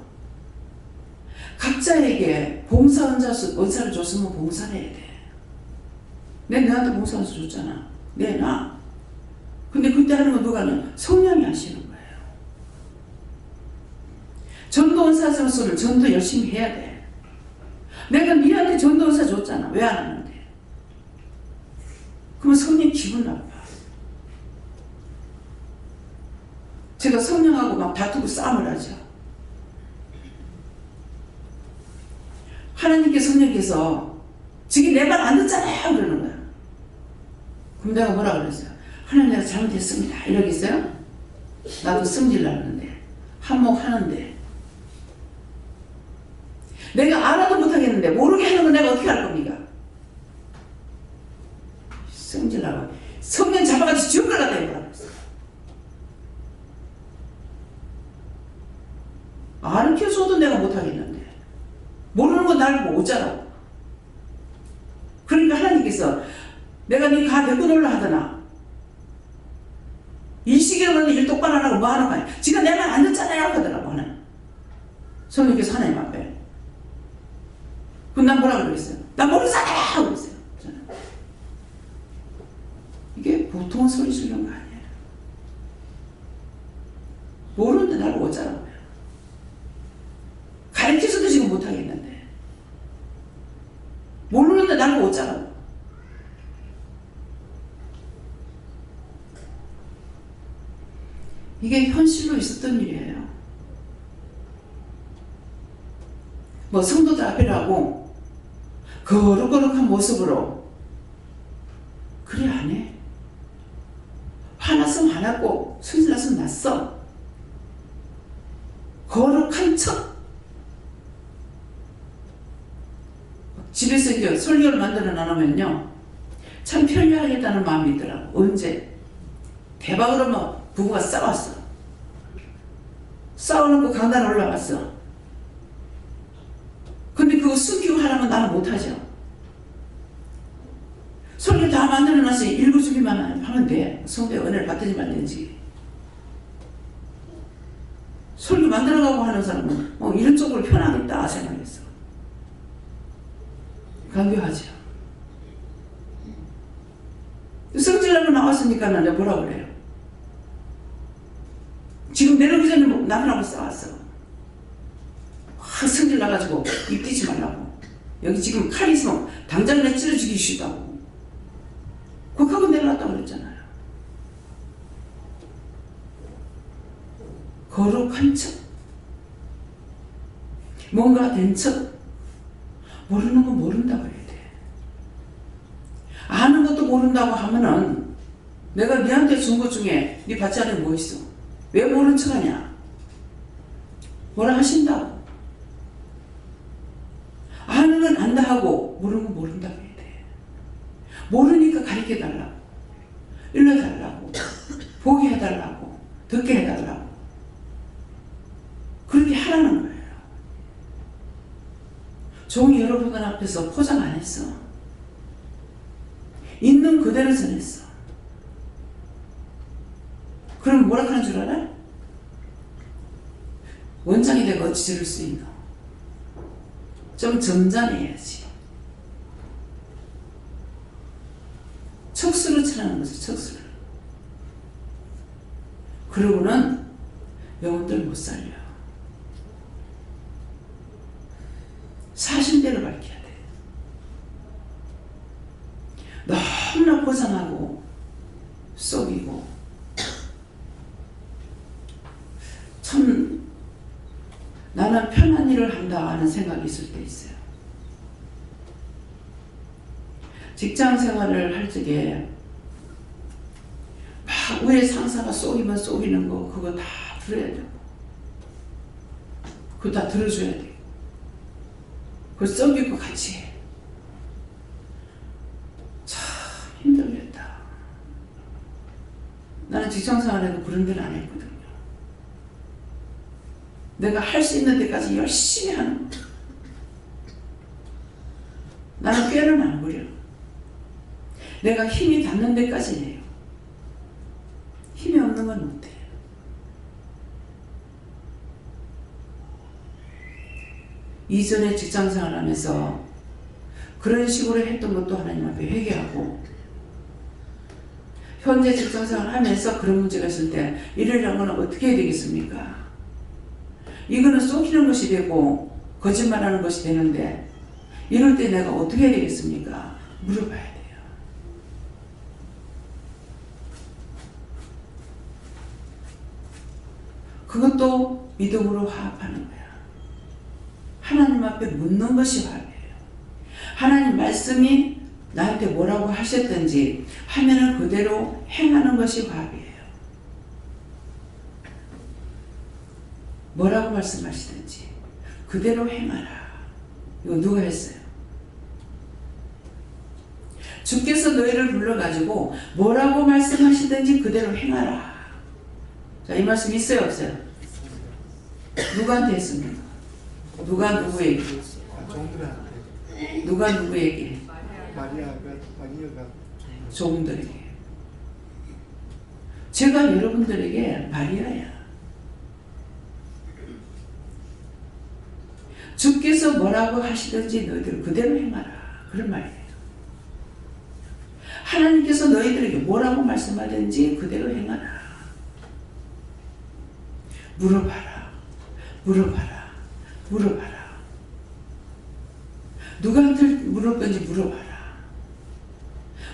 각자에게 봉사 은사를 줬으면 봉사를 해야 돼. 너한테 봉사 은사 줬잖아. 나. 근데 그때 하는 건 누가 하냐? 성령이 하시는 거예요. 전도 은사로서는 전도 열심히 해야 돼. 내가 니한테 전도 은사 줬잖아. 왜 안 하는데? 그러면 성령 기분 나빠. 제가 성령하고 막 다투고 싸움을 하죠. 성령께서 지금 내 말 안 듣잖아요 그러는 거야. 그럼 내가 뭐라 그랬어요? 하나님 내가 잘못했습니다 이러겠어요? 나도 승질나는데 한몫하는데 내가 알아도 못하겠는데 모르게 하는 건 내가 어떻게 할 겁니까? 승질나고 성령 잡아가지고 지옥 가라 내가 그랬어요. 가르쳐줘도 내가 못하겠는데 모르는 건 나를 못 자라고. 그러니까 하나님께서 내가 네 가 데리고 놀라 하더나 이 시기로는 일 똑바로 안 하고 뭐 하는 거야. 지가 내 말 안 듣잖아요 하더라고 하나님. 성령께서 하나님 앞에. 그럼 난 뭐라 그러겠어요? 난 모르잖아요 그랬어요. 이게 보통 소리 지르는 거 아니에요. 모르는데 나를 못 자라고. 가르쳐서도 지금 못하겠는데 모르는데 나를 못 자라고. 이게 현실로 있었던 일이에요. 뭐 성도들 앞이라고 거룩거룩한 모습으로 그래 안 해. 화났으면 화났고 승질났으면 났어. 거룩한 척. 집에서 이제 설교를 만들어 나누면요 참 편리하겠다는 마음이 있더라고. 언제 대박으로 뭐 부부가 싸웠어. 싸워놓고 강단에 올라갔어. 근데 그거 숨기고 하라면 나는 못하죠. 설교 다 만들어놔서 읽어주기만 하면 돼. 성도의 은혜를 받든지 말든지. 설교 만들어가고 하는 사람은 이런 쪽으로 편하겠다 생각했어. 강교하죠. 성질나고 나왔으니까 내가 뭐라 그래요? 지금 내려오기 전에 남편하고 싸웠어. 확 성질 나가지고 입 띄지 말라고. 여기 지금 칼 있으면 당장 내 찔러 죽이기 싫다고. 그거 내려놨다고 그랬잖아요. 거룩한 척. 뭔가 된 척. 모르는 건 모른다고 해야 돼. 아는 것도 모른다고 하면은 내가 니한테 준 것 중에 니 받지 않은 뭐 있어? 왜 모른 척 하냐? 뭐라 하신다고. 아는 건 안다 하고 모르는 건 모른다고 해야 돼. 모르니까 가르쳐 달라고. 일러달라고. 보게 해달라고. 듣게 해달라고. 그렇게 하라는 거예요. 종이 여러분들 앞에서 포장 안 했어. 있는 그대로 전했어. 그럼 뭐라 하는 줄 알아? 원장이 내가 어찌 저럴 수 있노? 좀 점잖해야지. 척수를 쳐라는 거죠. 척수를. 그러고는 영혼들 못 살려. 사실대로 밝혀야 돼. 너무나 포장하고 속이고 참 나는 편한 일을 한다 하는 생각이 있을 때 있어요. 직장 생활을 할 적에 막 위에 상사가 속이면 속이는 거 그거 다 들어야 되고 그거 다 들어줘야 돼. 그걸 썩이고 같이 해. 참 힘들겠다. 나는 직장생활에도 그런 데는 안 했거든요. 내가 할 수 있는 데까지 열심히 하는 거. 나는 꾀는 안 부려. 내가 힘이 닿는 데까지 해요. 힘이 없는 건 못해. 이전에 직장생활 하면서 그런 식으로 했던 것도 하나님 앞에 회개하고, 현재 직장생활 하면서 그런 문제가 있을 때 이러려는 건 어떻게 해야 되겠습니까? 이거는 속이는 것이 되고 거짓말하는 것이 되는데 이럴 때 내가 어떻게 해야 되겠습니까? 물어봐야 돼요. 그것도 믿음으로 화합하는 거야. 하나님 앞에 묻는 것이 화합이에요. 하나님 말씀이 나한테 뭐라고 하셨든지 하면은 그대로 행하는 것이 화합이에요. 뭐라고 말씀하시든지 그대로 행하라. 이거 누가 했어요? 주께서 너희를 불러가지고 뭐라고 말씀하시든지 그대로 행하라. 자, 이 말씀 있어요, 없어요? 누구한테 했습니까? 누가 누구에게? 종들한테. 누가 누구에게? 마리아가 종들에게. 제가 여러분들에게 마리아야. 주께서 뭐라고 하시든지 너희들 그대로 행하라. 그런 말이에요. 하나님께서 너희들에게 뭐라고 말씀하든지 그대로 행하라. 물어봐라. 물어봐라. 물어봐라. 누구한테 물을 건지 물어봐라.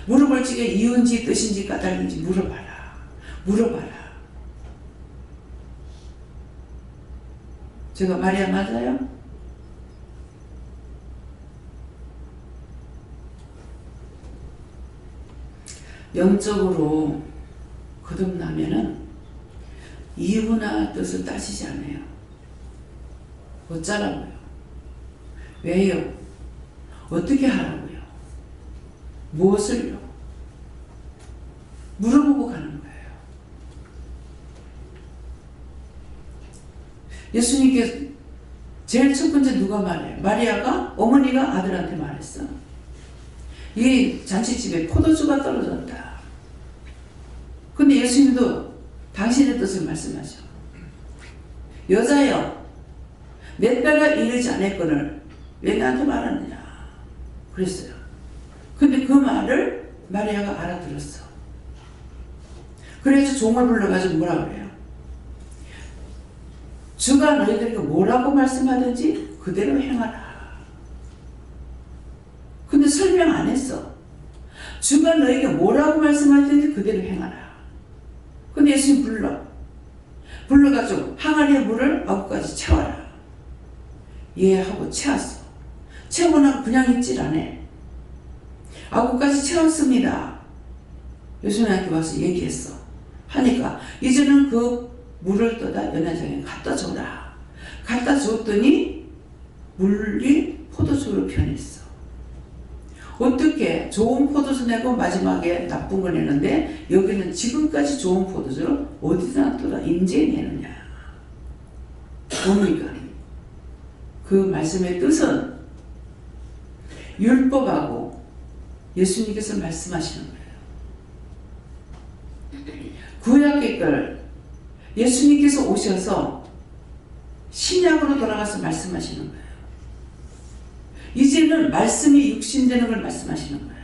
물어볼 적에 이유인지 뜻인지 까닭인지 물어봐라. 물어봐라. 제가 마리아 맞아요? 영적으로 거듭나면은 이유나 뜻을 따지지 않아요. 어쩌라고요? 왜요? 어떻게 하라고요? 무엇을요? 물어보고 가는 거예요. 예수님께 제일 첫 번째 누가 말해요? 마리아가, 어머니가 아들한테 말했어. 이 잔치집에 포도주가 떨어졌다. 근데 예수님도 당신의 뜻을 말씀하셔. 여자여, 내 때가 이르지 않았거늘 왜 나한테 말하느냐 그랬어요. 근데 그 말을 마리아가 알아들었어. 그래서 종을 불러가지고 뭐라 그래요? 주가 너희들에게 뭐라고 말씀하든지 그대로 행하라. 근데 설명 안 했어. 주가 너에게 뭐라고 말씀하든지 그대로 행하라. 근데 예수님 불러가지고 항아리에 물을 아구까지 채워라. 예 하고 채웠어. 채우고 나면 그냥 있질 않아. 아구까지 채웠습니다. 예수님한테 와서 얘기했어. 하니까 이제는 그 물을 떠다 연회장에 갖다 줘라. 갖다 줬더니 물이 포도주로 변했어. 어떻게 좋은 포도주 내고 마지막에 나쁜 거 내는데 여기는 지금까지 좋은 포도주를 어디다 또 인제 내느냐. 뭡니까? 그 말씀의 뜻은 율법하고 예수님께서 말씀하시는 거예요. 구약의 걸 예수님께서 오셔서 신약으로 돌아가서 말씀하시는 거예요. 이제는 말씀이 육신되는 걸 말씀하시는 거예요.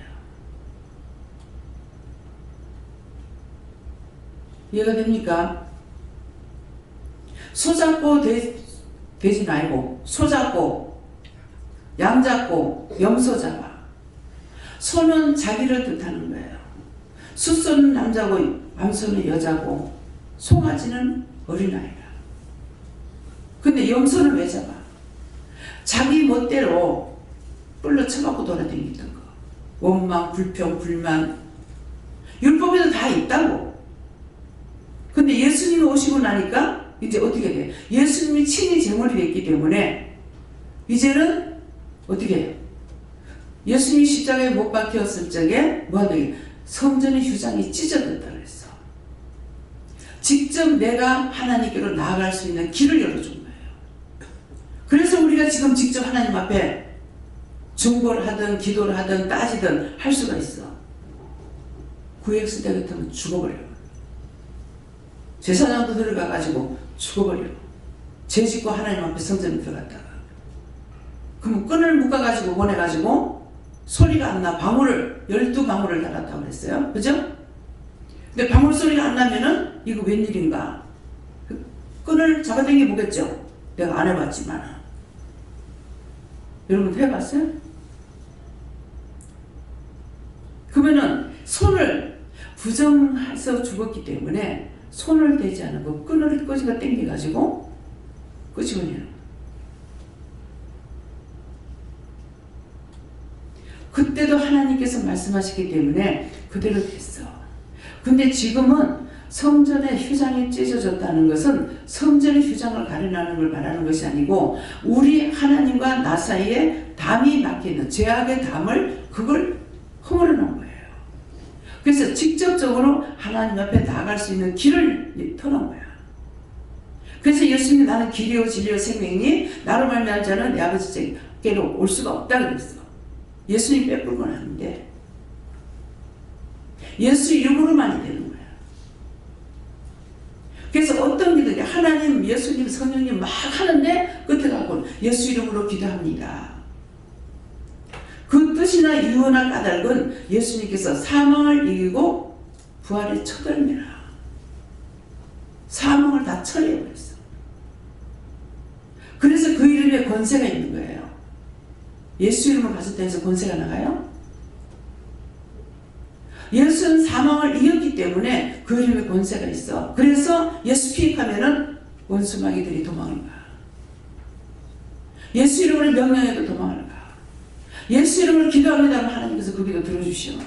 이해가 됩니까? 소 잡고 돼지 말고 소 잡고 양 잡고 염소 잡아. 소는 자기를 뜻하는 거예요. 숫소는 남자고 암소는 여자고 송아지는 어린아이라. 근데 염소는 왜 잡아? 자기 멋대로 뿔로 쳐갖고 돌아다니던 거. 원망, 불평, 불만. 율법에도 다 있다고. 근데 예수님이 오시고 나니까 이제 어떻게 돼? 예수님이 친히 제물이 됐기 때문에 이제는 어떻게 해요? 예수님이 십자가에 못 박혔을 적에 뭐 하더니 성전의 휴장이 찢어졌다 그랬어. 직접 내가 하나님께로 나아갈 수 있는 길을 열어준 거예요. 그래서 우리가 지금 직접 하나님 앞에 중보를 하든 기도를 하든 따지든 할 수가 있어. 구약시대 같으면 죽어버려. 제사장도 들어가가지고 죽어버려. 죄 짓고 하나님 앞에 성전에 들어갔다가. 그럼 끈을 묶어가지고 보내가지고 소리가 안 나. 방울을 12방울을 달았다고 그랬어요. 그죠? 근데 방울 소리가 안 나면은 이거 웬일인가? 그 끈을 잡아당겨 보겠죠? 내가 안 해봤지만. 여러분 해봤어요? 그러면은 손을 부정해서 죽었기 때문에 손을 대지 않고 끈을 끄집어 당겨가지고 끄집어내는. 그때도 하나님께서 말씀하시기 때문에 그대로 됐어. 근데 지금은 성전의 휴장이 찢어졌다는 것은 성전의 휴장을 가려나는 걸 말하는 것이 아니고 우리 하나님과 나 사이에 담이 막혀있는 죄악의 담을 그걸 허물어 놓은 거예요. 그래서 직접적으로 하나님 앞에 나아갈 수 있는 길을 터놓은 거야. 그래서 예수님이 나는 길이요 진리요 생명이니 나로 말미암은 자는 내 아버지께로 올 수가 없다 그랬어. 예수님 빼뿔고는 안 돼. 예수 이름으로만이 되는 거야. 그래서 어떤 기도냐 하나님 예수님 성령님 막 하는데 끝에 가고 예수 이름으로 기도합니다. 그 뜻이나 이유나 까닭은 예수님께서 사망을 이기고 부활의 첫 열매라. 사망을 다 처리해버렸어. 그래서 그 이름에 권세가 있는 거예요. 예수 이름을 가졌다 해서 권세가 나가요? 예수는 사망을 이겼기 때문에 그 이름에 권세가 있어. 그래서 예수 피익하면은 원수마귀들이 도망을 가. 예수 이름으로 명령해도 도망을 가. 예수 이름으로 기도합니다 하면 하나님께서 그 기도 들어주시오.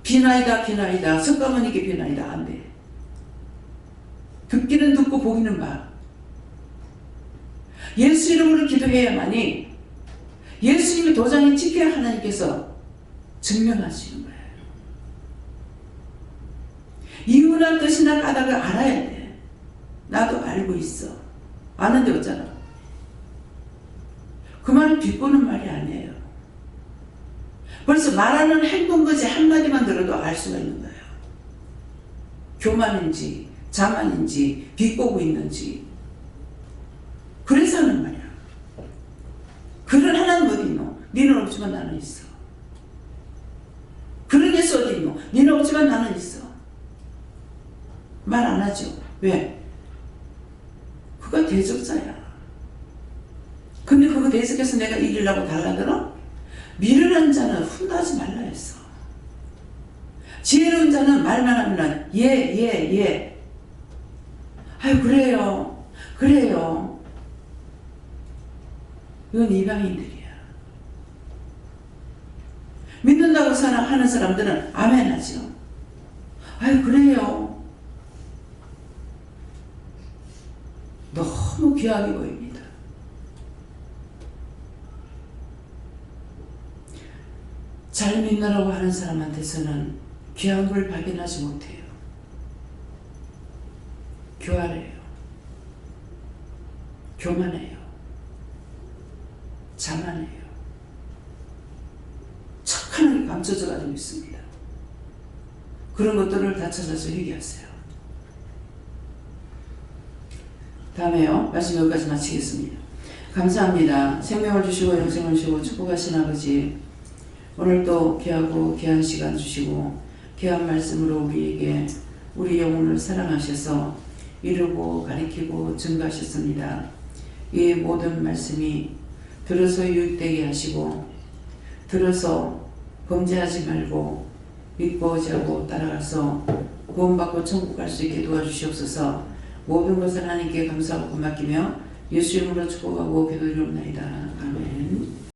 비나이다 비나이다 석가모니께 비나이다 안 돼. 듣기는 듣고 보기는 봐. 예수 이름으로 기도해야만이 예수님의 도장에 찍혀야 하나님께서 증명하시는 거예요. 이유나 뜻이나 까닭을 알아야 돼. 나도 알고 있어. 아는데 어쩌나. 그 말은 비꼬는 말이 아니에요. 벌써 말하는 행동거지 한마디만 들어도 알 수가 있는 거예요. 교만인지 자만인지 비꼬고 있는지. 그래서 하는 말이야. 그런 하나님 어디 있노? 니는 없지만 나는 있어. 그런 예수 어디 있노? 니는 없지만 나는 있어. 말 안 하죠. 왜? 그거 대적자야. 근데 그거 대적해서 내가 이기려고 달라들어? 미련한 자는 훈하지 말라 했어. 지혜로운 자는 말만 하면 예. 아유 그래요. 이건 이방인들이야. 믿는다고 하는 사람들은 아멘 하죠. 아유 그래요. 너무 귀하게 보입니다. 잘 믿느라고 하는 사람한테서는 귀한 걸 발견하지 못해요. 교활해요. 교만해요. 자만해요. 착한 게 감춰져 가지고 있습니다. 그런 것들을 다 찾아서 회개하세요. 다음에요. 말씀 여기까지 마치겠습니다. 감사합니다. 생명을 주시고 영생을 주시고 축복하신 아버지, 오늘 또 귀하고 귀한 시간 주시고 귀한 말씀으로 우리에게 우리 영혼을 사랑하셔서 이루고 가리키고 증거하셨습니다. 이 모든 말씀이 들어서 유익되게 하시고 들어서 범죄하지 말고 믿고 의지하고 따라가서 구원받고 천국 갈 수 있게 도와주시옵소서. 모든 것을 하나님께 감사하고 맡기며 예수 이름으로 축복하고 기도드리옵나이다. 아멘.